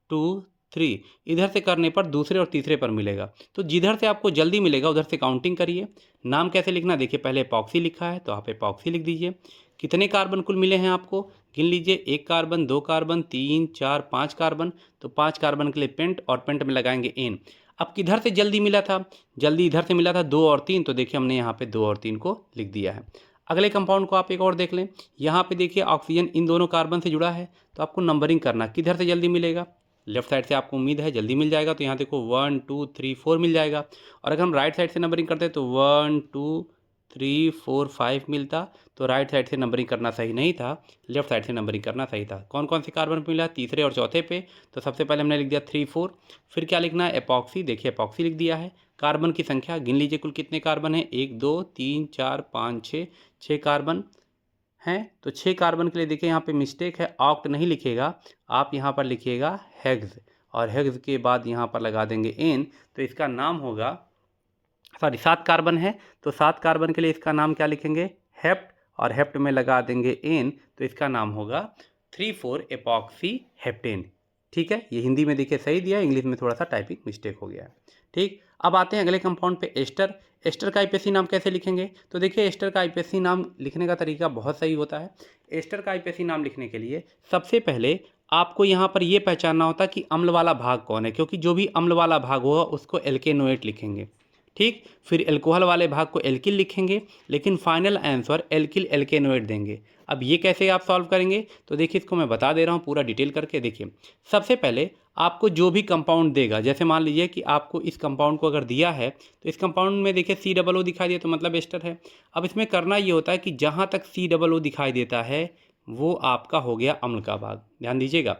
2 3, इधर से करने पर दूसरे और तीसरे पर मिलेगा। तो जिधर से आपको जल्दी मिलेगा उधर से काउंटिंग करिए। नाम कैसे लिखना, देखिए पहले एपॉक्सी लिखा है तो आप एपॉक्सी लिख दीजिए। कितने कार्बन कुल मिले हैं आपको गिन लीजिए, 1 कार्बन, 2 कार्बन, 3 4 5 कार्बन। तो 5 कार्बन के लिए पेंट, और पेंट में लगाएंगे एन। अब किधर से जल्दी मिला था, जल्दी इधर से मिला था 2 और 3, तो देखिए हमने यहाँ पे 2 और 3 को लिख दिया है। अगले कंपाउंड को आप एक और देख लें, यहाँ पे देखिए ऑक्सीजन इन दोनों कार्बन से जुड़ा है, तो आपको नंबरिंग करना किधर से जल्दी मिलेगा। लेफ्ट साइड से आपको उम्मीद है जल्दी मिल जाएगा, तो यहाँ देखो 1 2 3 4 मिल जाएगा। और अगर हम राइट साइड से नंबरिंग करते तो 1 2 3 4 5 मिलता, तो राइट साइड से नंबरिंग करना सही नहीं था, लेफ्ट साइड से नंबरिंग करना सही था। कौन कौन से कार्बन मिला, तीसरे और चौथे पे। तो सबसे पहले हमने लिख दिया 3 4, फिर क्या लिखना है एपॉक्सी, देखिए एपॉक्सी लिख दिया है। कार्बन की संख्या गिन लीजिए कुल कितने कार्बन है, 1 2 3 4 5 6, 6 कार्बन हैं। तो 6 कार्बन के लिए देखिए यहाँ पे मिस्टेक है, ऑक्ट नहीं लिखिएगा, आप यहाँ पर लिखिएगा हेक्स, और हेक्स के बाद यहाँ पर लगा देंगे एन, तो इसका नाम होगा, सॉरी 7 कार्बन है तो 7 कार्बन के लिए इसका नाम क्या लिखेंगे हेप्ट, और हेप्ट में लगा देंगे एन, तो इसका नाम होगा 3,4 एपॉक्सी हेप्टेन। ठीक है, ये हिंदी में देखिए सही दिया, इंग्लिश में थोड़ा सा टाइपिंग मिस्टेक हो गया है। ठीक, अब आते हैं अगले कंपाउंड पे एस्टर। एस्टर का आईपीएसी नाम कैसे लिखेंगे, तो देखिए एस्टर का आईपीएसी नाम लिखने का तरीका बहुत सही होता है। एस्टर का आईपीएसी नाम लिखने के लिए सबसे पहले आपको यहाँ पर ये पहचानना होता है कि अम्ल वाला भाग कौन है, क्योंकि जो भी अम्ल वाला भाग होगा उसको एल्केनोएट लिखेंगे। ठीक, फिर एल्कोहल वाले भाग को एल्किल लिखेंगे, लेकिन फाइनल आंसर एल्किल एल्केनोएट देंगे। अब ये कैसे आप सॉल्व करेंगे, तो देखिए इसको मैं बता दे रहा हूँ पूरा डिटेल करके। देखिए सबसे पहले आपको जो भी कंपाउंड देगा, जैसे मान लीजिए कि आपको इस कंपाउंड को अगर दिया है तो इस कंपाउंड में देखिए COO दिखाई दिया तो मतलब एस्टर है। अब इसमें करना ये होता है कि जहाँ तक COO दिखाई देता है वो आपका हो गया अम्ल का भाग। ध्यान दीजिएगा,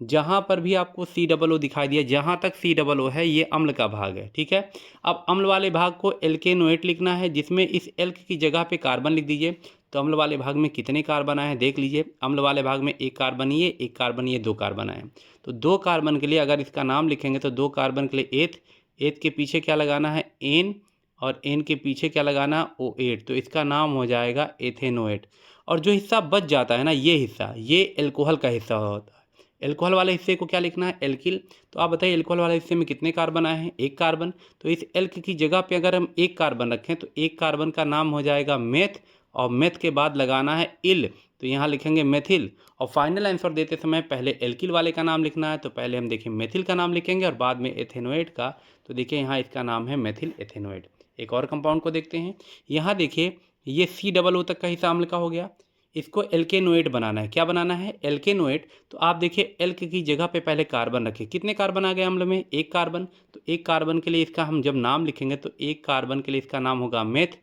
जहाँ पर भी आपको COO दिखाई दिया, जहाँ तक COO है ये अम्ल का भाग है। ठीक है, अब अम्ल वाले भाग को एल्केनोएट लिखना है, जिसमें इस एल्क की जगह पे कार्बन लिख दीजिए। तो अम्ल वाले भाग में कितने कार्बन आए हैं देख लीजिए, अम्ल वाले भाग में 1 कार्बन ये, 1 कार्बन ये, 2 कार्बन आए हैं। तो 2 कार्बन के लिए अगर इसका नाम लिखेंगे तो 2 कार्बन के लिए एथ, एथ के पीछे क्या लगाना है एन, और एन के पीछे क्या लगाना O8, तो इसका नाम हो जाएगा एथेनोएट। और जो हिस्सा बच जाता है ना, ये हिस्सा ये एल्कोहल का हिस्सा होता है। एल्कोहल वाले हिस्से को क्या लिखना है एल्किल। तो आप बताइए एल्कोहल वाले हिस्से में कितने कार्बन आए हैं, 1 कार्बन। तो इस एल्क की जगह पे अगर हम 1 कार्बन रखें तो 1 कार्बन का नाम हो जाएगा मेथ, और मेथ के बाद लगाना है इल, तो यहाँ लिखेंगे मेथिल। और फाइनल आंसर देते समय पहले एल्किल वाले का नाम लिखना है, तो पहले हम देखिए मेथिल का नाम लिखेंगे और बाद में एथेनोएट का। तो देखिए यहाँ इसका नाम है मेथिल एथेनोएट। एक और कंपाउंड को देखते हैं। यहाँ देखिए ये COO तक का हिस्सा अम्ल का हो गया। इसको एल्केनोएट बनाना है। क्या बनाना है? एल्केनोएट। तो आप देखिए एल्क की जगह पे पहले कार्बन रखें। कितने कार्बन आ गए अम्ल में? एक कार्बन। तो एक कार्बन के लिए इसका हम जब नाम लिखेंगे तो एक कार्बन के लिए इसका नाम होगा मेथ।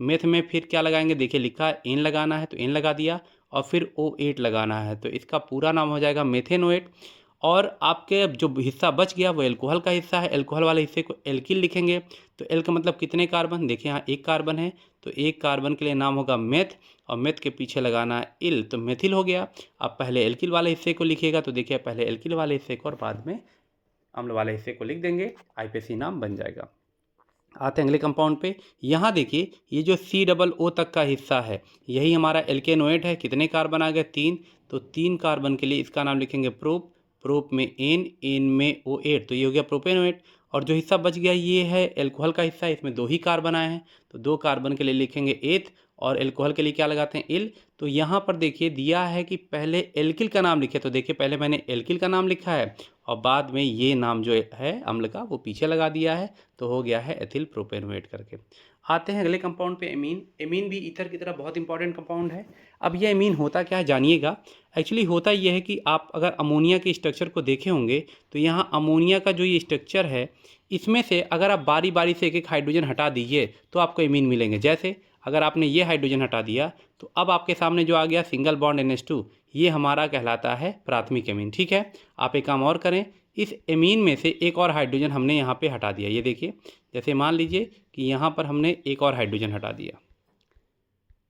मेथ में फिर क्या लगाएंगे? देखिए लिखा है एन लगाना है तो एन लगा दिया, और फिर O8 लगाना है तो इसका पूरा नाम हो जाएगा मेथेनोएट। और आपके जो हिस्सा बच गया वो एल्कोहल का हिस्सा है। एल्कोहल वाले हिस्से को एल्किल लिखेंगे। तो एल का मतलब कितने कार्बन? देखिए यहाँ एक कार्बन है तो एक कार्बन के लिए नाम होगा मेथ, और मेथ के पीछे लगाना है इल तो मेथिल हो गया। आप पहले एल्किल वाले हिस्से को लिखिएगा तो देखिए पहले एल्किल वाले हिस्से को और बाद में अम्ल वाले हिस्से को लिख देंगे, आईपीसी नाम बन जाएगा। आते हैं अगले कंपाउंड पे। यहाँ देखिए ये जो COO तक का हिस्सा है यही हमारा एल्केनोएट है। कितने कार्बन आ गए? 3। तो 3 कार्बन के लिए इसका नाम लिखेंगे प्रोप। प्रोप में एन में O8 तो ये हो गया प्रोपेनोएट। और जो हिस्सा बच गया ये है एल्कोहल का हिस्सा, इसमें 2 ही कार्बन आए हैं तो 2 कार्बन के लिए लिखेंगे एथ, और एल्कोहल के लिए क्या लगाते हैं? इल। तो यहाँ पर देखिए दिया है कि पहले एल्किल का नाम लिखे, तो देखिए पहले मैंने एल्किल का नाम लिखा है और बाद में ये नाम जो है अम्ल का वो पीछे लगा दिया है, तो हो गया है एथिल प्रोपेनोएट करके। आते हैं अगले कंपाउंड पे, एमीन। एमीन भी ईथर की तरह बहुत इंपॉर्टेंट कंपाउंड है। अब ये एमीन होता क्या है जानिएगा। एक्चुअली होता ये है कि आप अगर अमोनिया के स्ट्रक्चर को देखे होंगे तो यहाँ अमोनिया का जो ये स्ट्रक्चर है इसमें से अगर आप बारी बारी से एक एक हाइड्रोजन हटा दीजिए तो आपको एमीन मिलेंगे। जैसे अगर आपने ये हाइड्रोजन हटा दिया तो अब आपके सामने जो आ गया सिंगल बॉन्ड NH2, ये हमारा कहलाता है प्राथमिक एमीन। ठीक है, आप एक काम और करें, इस एमीन में से एक और हाइड्रोजन हमने यहाँ पे हटा दिया। ये देखिए जैसे मान लीजिए कि यहाँ पर हमने एक और हाइड्रोजन हटा दिया,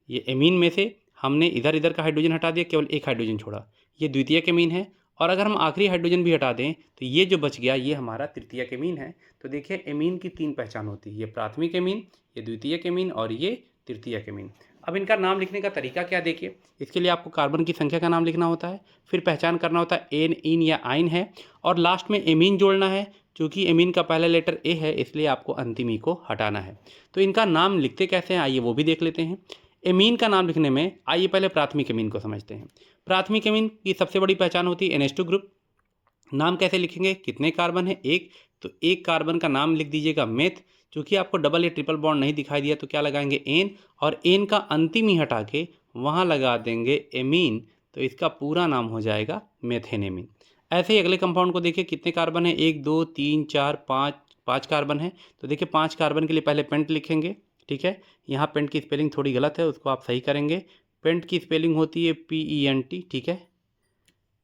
ये एमीन में से हमने इधर इधर का हाइड्रोजन हटा दिया, केवल एक हाइड्रोजन छोड़ा, ये द्वितीयक एमीन है। और अगर हम आखिरी हाइड्रोजन भी हटा दें तो ये जो बच गया ये हमारा तृतीयक एमीन है। तो देखिए एमीन की 3 पहचान होती है, ये प्राथमिक एमीन, ये द्वितीयक एमीन और ये तृतीयक एमीन। अब इनका नाम लिखने का तरीका क्या देखिए, इसके लिए आपको कार्बन की संख्या का नाम लिखना होता है, फिर पहचान करना होता है एन, इन या आइन है, और लास्ट में एमीन जोड़ना है। चूँकि एमीन का पहला लेटर ए है इसलिए आपको अंतिम ई को हटाना है। तो इनका नाम लिखते कैसे हैं आइए वो भी देख लेते हैं। एमीन का नाम लिखने में आइए पहले प्राथमिक एमीन को समझते हैं। प्राथमिक एमीन की सबसे बड़ी पहचान होती है NH2 ग्रुप। नाम कैसे लिखेंगे? कितने कार्बन है? एक। तो एक कार्बन का नाम लिख दीजिएगा मेथ। चूँकि आपको डबल या ट्रिपल बॉन्ड नहीं दिखाई दिया तो क्या लगाएंगे? एन, और एन का अंतिम ही हटा के वहाँ लगा देंगे एमीन, तो इसका पूरा नाम हो जाएगा मेथेनेमीन। ऐसे ही अगले कंपाउंड को देखिए, कितने कार्बन है? 1 2 3 4 5, 5 कार्बन है। तो देखिए 5 कार्बन के लिए पहले पेंट लिखेंगे। ठीक है, यहाँ पेंट की स्पेलिंग थोड़ी गलत है, उसको आप सही करेंगे। पेंट की स्पेलिंग होती है PENT। ठीक है,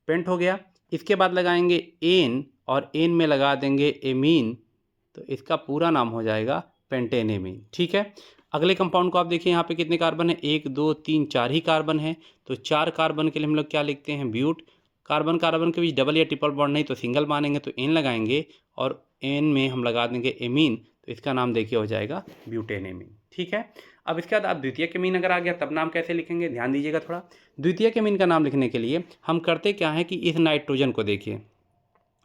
पेंट हो गया। इसके बाद लगाएंगे एन, और एन में लगा देंगे एमीन, तो इसका पूरा नाम हो जाएगा पेंटेनेमीन। ठीक है, अगले कंपाउंड को आप देखिए, यहाँ पे कितने कार्बन है? 1 2 3 4 ही कार्बन है। तो 4 कार्बन के लिए हम लोग क्या लिखते हैं? ब्यूट। कार्बन कार्बन के बीच डबल या ट्रिपल बॉन्ड नहीं तो सिंगल मानेंगे तो एन लगाएंगे, और एन में हम लगा देंगे एमीन, तो इसका नाम देखिए हो जाएगा ब्यूटेनेमीन। ठीक है, अब इसके बाद आप द्वितीयक एमीन अगर आ गया तब नाम कैसे लिखेंगे, ध्यान दीजिएगा थोड़ा। द्वितीयक एमीन का नाम लिखने के लिए हम करते क्या है कि इस नाइट्रोजन को देखिए,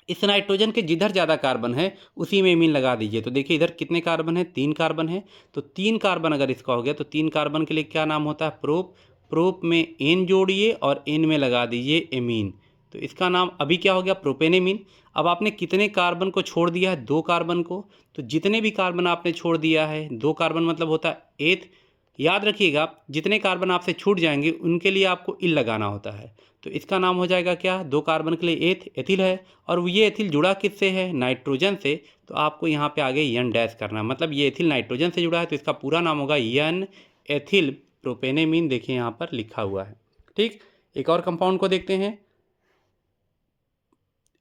इस नाइट्रोजन के जिधर ज़्यादा कार्बन है उसी में एमीन लगा दीजिए। तो देखिए इधर कितने कार्बन है? 3 कार्बन है। तो 3 कार्बन अगर इसका हो गया तो 3 कार्बन के लिए क्या नाम होता है? प्रोप। प्रोप में एन जोड़िए और एन में लगा दीजिए एमीन, तो इसका नाम अभी क्या हो गया? प्रोपेनेमीन। अब आपने कितने कार्बन को छोड़ दिया है? 2 कार्बन को। तो जितने भी कार्बन आपने छोड़ दिया है, 2 कार्बन मतलब होता है एथ। याद रखिएगा जितने कार्बन आपसे छूट जाएंगे उनके लिए आपको इल लगाना होता है। तो इसका नाम हो जाएगा क्या? 2 कार्बन के लिए एथ, एथिल है। और ये एथिल जुड़ा किससे है? नाइट्रोजन से। तो आपको यहाँ पे आगे यन डैश करना, मतलब ये एथिल नाइट्रोजन से जुड़ा है तो इसका पूरा नाम होगा यन एथिल प्रोपेनेमीन। देखिए यहाँ पर लिखा हुआ है। ठीक, एक और कंपाउंड को देखते हैं।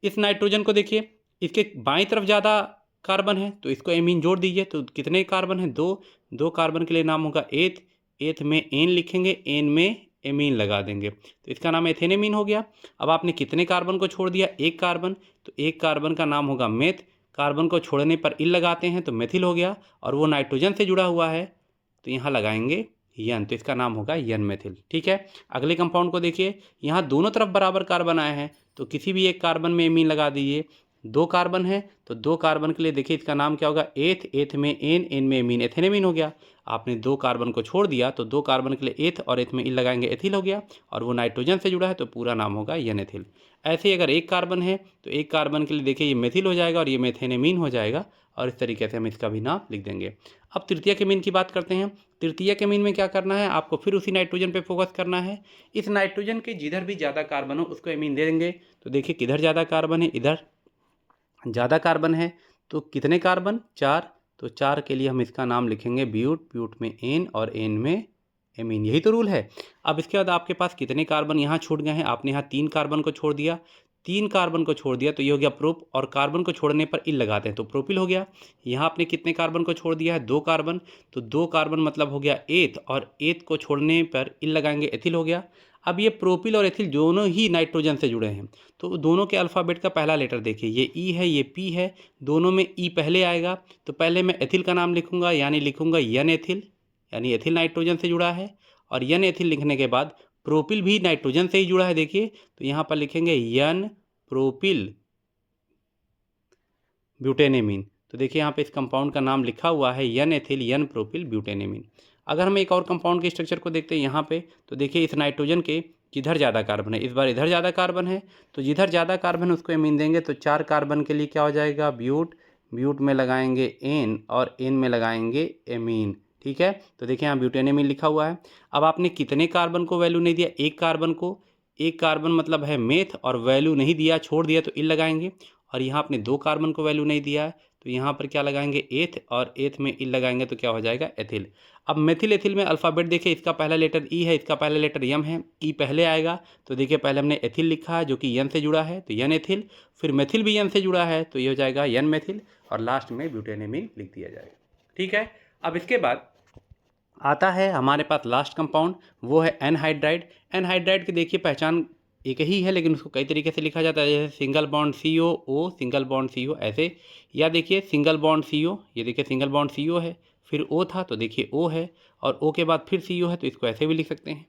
इस नाइट्रोजन को देखिए, इसके बाईं तरफ ज़्यादा कार्बन है तो इसको एमीन जोड़ दीजिए। तो कितने कार्बन है? 2। 2 कार्बन के लिए नाम होगा एथ। एथ में एन लिखेंगे, एन में एमीन लगा देंगे, तो इसका नाम एथेनेमीन हो गया। अब आपने कितने कार्बन को छोड़ दिया? 1 कार्बन। तो 1 कार्बन का नाम होगा मेथ। कार्बन को छोड़ने पर इल लगाते हैं तो मेथिल हो गया, और वो नाइट्रोजन से जुड़ा हुआ है तो यहाँ लगाएंगे यन, तो इसका नाम होगा यन मेथिल। ठीक है, अगले कंपाउंड को देखिए, यहाँ दोनों तरफ बराबर कार्बन आए हैं तो किसी भी एक कार्बन में एमीन लगा दीजिए। दो कार्बन है तो दो कार्बन के लिए देखिए इसका नाम क्या होगा, एथ, एथ में एन, एन में एमीन, एथेनेमीन हो गया। आपने दो कार्बन को छोड़ दिया तो दो कार्बन के लिए एथ और एथ में इन लगाएंगे एथिल हो गया, और वो नाइट्रोजन से जुड़ा है तो पूरा नाम होगा एन एथिल। ऐसे ही अगर एक कार्बन है तो एक कार्बन के लिए देखिए ये मेथिल हो जाएगा और ये मेथेनेमीन हो जाएगा, और इस तरीके से हम इसका भी नाम लिख देंगे। अब तृतीयक एमीन की बात करते हैं। तृतीयक एमीन में क्या करना है, आपको फिर उसी नाइट्रोजन पे फोकस करना है। इस नाइट्रोजन के जिधर भी ज़्यादा कार्बन हो उसको एमीन दे देंगे। तो देखिए किधर ज़्यादा कार्बन है, इधर ज़्यादा कार्बन है तो कितने कार्बन, 4, तो 4 के लिए हम इसका नाम लिखेंगे ब्यूट, ब्यूट में एन और एन में एमीन, यही तो रूल है। अब इसके बाद आपके पास कितने कार्बन यहाँ छूट गए हैं, आपने यहाँ 3 कार्बन को छोड़ दिया, 3 कार्बन को छोड़ दिया तो ये हो गया प्रोप, और कार्बन को छोड़ने पर इल लगाते हैं तो प्रोपिल हो गया। यहाँ आपने कितने कार्बन को छोड़ दिया है, 2 कार्बन, तो 2 कार्बन मतलब हो गया एथ, और एथ को छोड़ने पर इल लगाएंगे एथिल हो गया। अब ये प्रोपिल और एथिल दोनों ही नाइट्रोजन से जुड़े हैं, तो दोनों के अल्फ़ाबेट का पहला लेटर देखिए, ये ई है ये पी है, दोनों में ई पहले आएगा। तो पहले मैं एथिल का नाम लिखूंगा, यानी लिखूंगा यन एथिल, यानी एथिल नाइट्रोजन से जुड़ा है। और यन एथिल लिखने के बाद प्रोपिल भी नाइट्रोजन से ही जुड़ा है देखिए, तो यहाँ पर लिखेंगे यन प्रोपिल ब्यूटेनेमीन। तो देखिए यहाँ पे इस कंपाउंड का नाम लिखा हुआ है यन एथिल यन प्रोपिल ब्यूटेनेमीन। अगर हम एक और कंपाउंड के स्ट्रक्चर को देखते हैं यहाँ पे, तो देखिए इस नाइट्रोजन के जिधर ज़्यादा कार्बन है, इस बार इधर ज़्यादा कार्बन है, तो जिधर ज़्यादा कार्बन है उसको एमीन देंगे। तो 4 कार्बन के लिए क्या हो जाएगा, ब्यूट, ब्यूट में लगाएंगे एन और एन में लगाएंगे एमीन, ठीक है। तो देखिए यहाँ ब्यूटेनेमीन लिखा हुआ है। अब आपने कितने कार्बन को वैल्यू नहीं दिया, एक कार्बन को, एक कार्बन मतलब है मेथ, और वैल्यू नहीं दिया, छोड़ दिया तो इल लगाएंगे। और यहाँ आपने 2 कार्बन को वैल्यू नहीं दिया है तो यहाँ पर क्या लगाएंगे, एथ, और एथ में इल लगाएंगे तो क्या हो जाएगा, एथिल। अब मेथिल एथिल में अल्फ़ाबेट देखिए, इसका पहला लेटर ई है, इसका पहला लेटर यम है, ई पहले आएगा। तो देखिए पहले हमने एथिल लिखा है जो कि यन से जुड़ा है तो यन एथिल, फिर मेथिल भी यन से जुड़ा है तो ये हो जाएगा यन मेथिल, और लास्ट में ब्यूटेनेमीन लिख दिया जाएगा, ठीक है। अब इसके बाद आता है हमारे पास लास्ट कंपाउंड, वो है एनहाइड्राइड। एनहाइड्राइड की देखिए पहचान एक ही है लेकिन उसको कई तरीके से लिखा जाता है, जैसे single bond CO O, single bond CO ऐसे, या देखिए सिंगल बॉन्ड CO, ये देखिए सिंगल बॉन्ड CO है, फिर O था तो देखिए O है, और O के बाद फिर CO है तो इसको ऐसे भी लिख सकते हैं।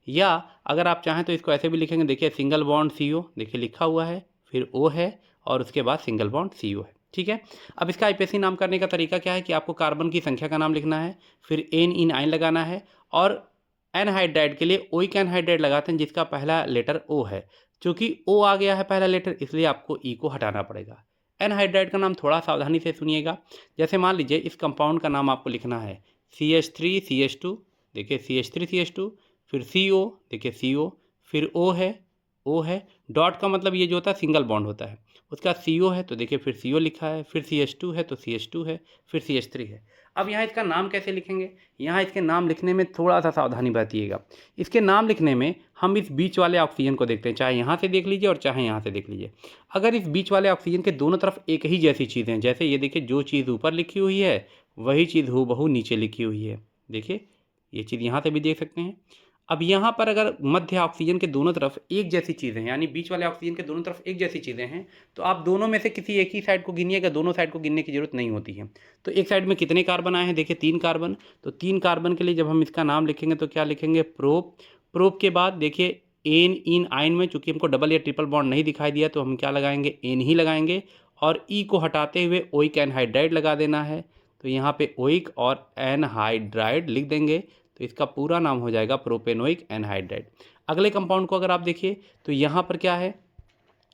या अगर आप चाहें तो इसको ऐसे भी लिखेंगे, देखिए सिंगल बॉन्ड CO देखिए लिखा हुआ है, फिर O है और उसके बाद सिंगल बॉन्ड CO है, ठीक है। अब इसका आईपीएसी नाम करने का तरीका क्या है कि आपको कार्बन की संख्या का नाम लिखना है, फिर एन इन आइन लगाना है, और एनहाइड्राइड के लिए ओइक एनहाइड्राइड लगाते हैं जिसका पहला लेटर O है। चूँकि O आ गया है पहला लेटर, इसलिए आपको ई को हटाना पड़ेगा। एनहाइड्राइड का नाम थोड़ा सावधानी से सुनिएगा। जैसे मान लीजिए इस कंपाउंड का नाम आपको लिखना है CH3CH2, देखिए CH3CH2, फिर CO, देखिए CO, फिर O है, डॉट का मतलब ये जो होता है सिंगल बॉन्ड होता है, उसका CO है तो देखिए फिर CO लिखा है, फिर CH2 है तो CH2 है, फिर CH3 है। अब यहाँ इसका नाम कैसे लिखेंगे, यहाँ इसके नाम लिखने में थोड़ा सा सावधानी बरतिएगा। इसके नाम लिखने में हम इस बीच वाले ऑक्सीजन को देखते हैं, चाहे यहाँ से देख लीजिए और चाहे यहाँ से देख लीजिए। अगर इस बीच वाले ऑक्सीजन के दोनों तरफ एक ही जैसी चीज़ें हैं, जैसे ये देखिए जो चीज़ ऊपर लिखी हुई है वही चीज़ हूबहू नीचे लिखी हुई है, देखिए ये चीज़ यहाँ से भी देख सकते हैं। अब यहाँ पर अगर मध्य ऑक्सीजन के दोनों तरफ एक जैसी चीज़ें हैं, यानी बीच वाले ऑक्सीजन के दोनों तरफ एक जैसी चीज़ें हैं, तो आप दोनों में से किसी एक ही साइड को गिनिएगा, दोनों साइड को गिनने की जरूरत नहीं होती है। तो एक साइड में कितने कार्बन आए हैं, देखिए 3 कार्बन, तो 3 कार्बन के लिए जब हम इसका नाम लिखेंगे तो क्या लिखेंगे, प्रोप। प्रोप के बाद देखिए एन इन आइन में चूंकि हमको डबल या ट्रिपल बॉन्ड नहीं दिखाई दिया तो हम क्या लगाएंगे, एन ही लगाएंगे, और ई को हटाते हुए ओइक एनहाइड्राइड लगा देना है। तो यहाँ पे ओइक और एनहाइड्राइड लिख देंगे तो इसका पूरा नाम हो जाएगा प्रोपेनोइक एनहाइड्राइड। अगले कंपाउंड को अगर आप देखिए तो यहाँ पर क्या है,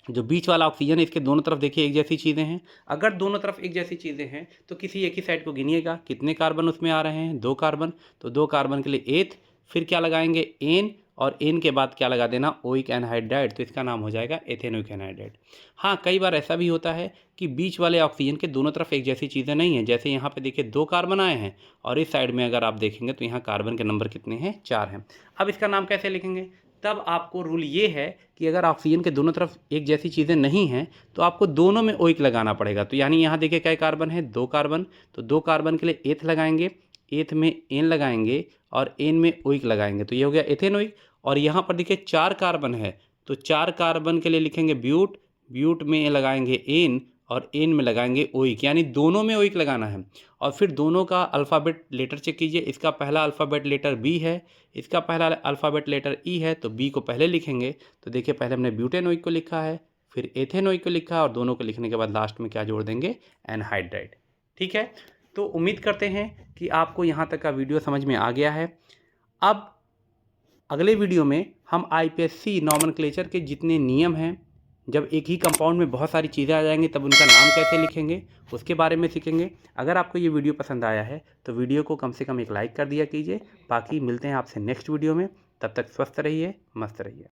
जो बीच वाला ऑक्सीजन है इसके दोनों तरफ देखिए एक जैसी चीज़ें हैं। अगर दोनों तरफ एक जैसी चीज़ें हैं तो किसी एक ही साइड को गिनिएगा, कितने कार्बन उसमें आ रहे हैं, 2 कार्बन, तो 2 कार्बन के लिए एथ, फिर क्या लगाएंगे एन, और एन के बाद क्या लगा देना, ओइक एनहाइड्राइड, तो इसका नाम हो जाएगा एथेनोइक एनहाइड्राइड। हाँ, कई बार ऐसा भी होता है कि बीच वाले ऑक्सीजन के दोनों तरफ एक जैसी चीज़ें नहीं हैं, जैसे यहाँ पे देखिए 2 कार्बन आए हैं और इस साइड में अगर आप देखेंगे तो यहाँ कार्बन के नंबर कितने हैं, 4 हैं। अब इसका नाम कैसे लिखेंगे, तब आपको रूल ये है कि अगर ऑक्सीजन के दोनों तरफ एक जैसी चीज़ें नहीं हैं तो आपको दोनों में ओइक लगाना पड़ेगा। तो यानी यहाँ देखिए क्या कार्बन है, 2 कार्बन, तो 2 कार्बन के लिए एथ लगाएंगे, एथ में एन लगाएंगे और एन में ओइक लगाएंगे, तो ये हो गया एथेनोइक। और यहाँ पर देखिए 4 कार्बन है तो 4 कार्बन के लिए लिखेंगे ब्यूट, ब्यूट में लगाएंगे एन और एन में लगाएंगे ओइक, यानी दोनों में ओइक लगाना है। और फिर दोनों का अल्फ़ाबेट लेटर चेक कीजिए, इसका पहला अल्फ़ाबेट लेटर बी है, इसका पहला अल्फ़ाबेट लेटर ई है, तो बी को पहले लिखेंगे। तो देखिए पहले हमने ब्यूटेनोइक को लिखा है, फिर एथेनॉइक को लिखा और दोनों को लिखने के बाद लास्ट में क्या जोड़ देंगे, एनहाइड्राइड। ठीक है, तो उम्मीद करते हैं कि आपको यहाँ तक का वीडियो समझ में आ गया है। अब अगले वीडियो में हम आईपीएससी नॉमेनक्लेचर के जितने नियम हैं, जब एक ही कंपाउंड में बहुत सारी चीज़ें आ जाएंगी तब उनका नाम कैसे लिखेंगे उसके बारे में सीखेंगे। अगर आपको ये वीडियो पसंद आया है तो वीडियो को कम से कम एक लाइक कर दिया कीजिए। बाकी मिलते हैं आपसे नेक्स्ट वीडियो में, तब तक स्वस्थ रहिए, मस्त रहिए।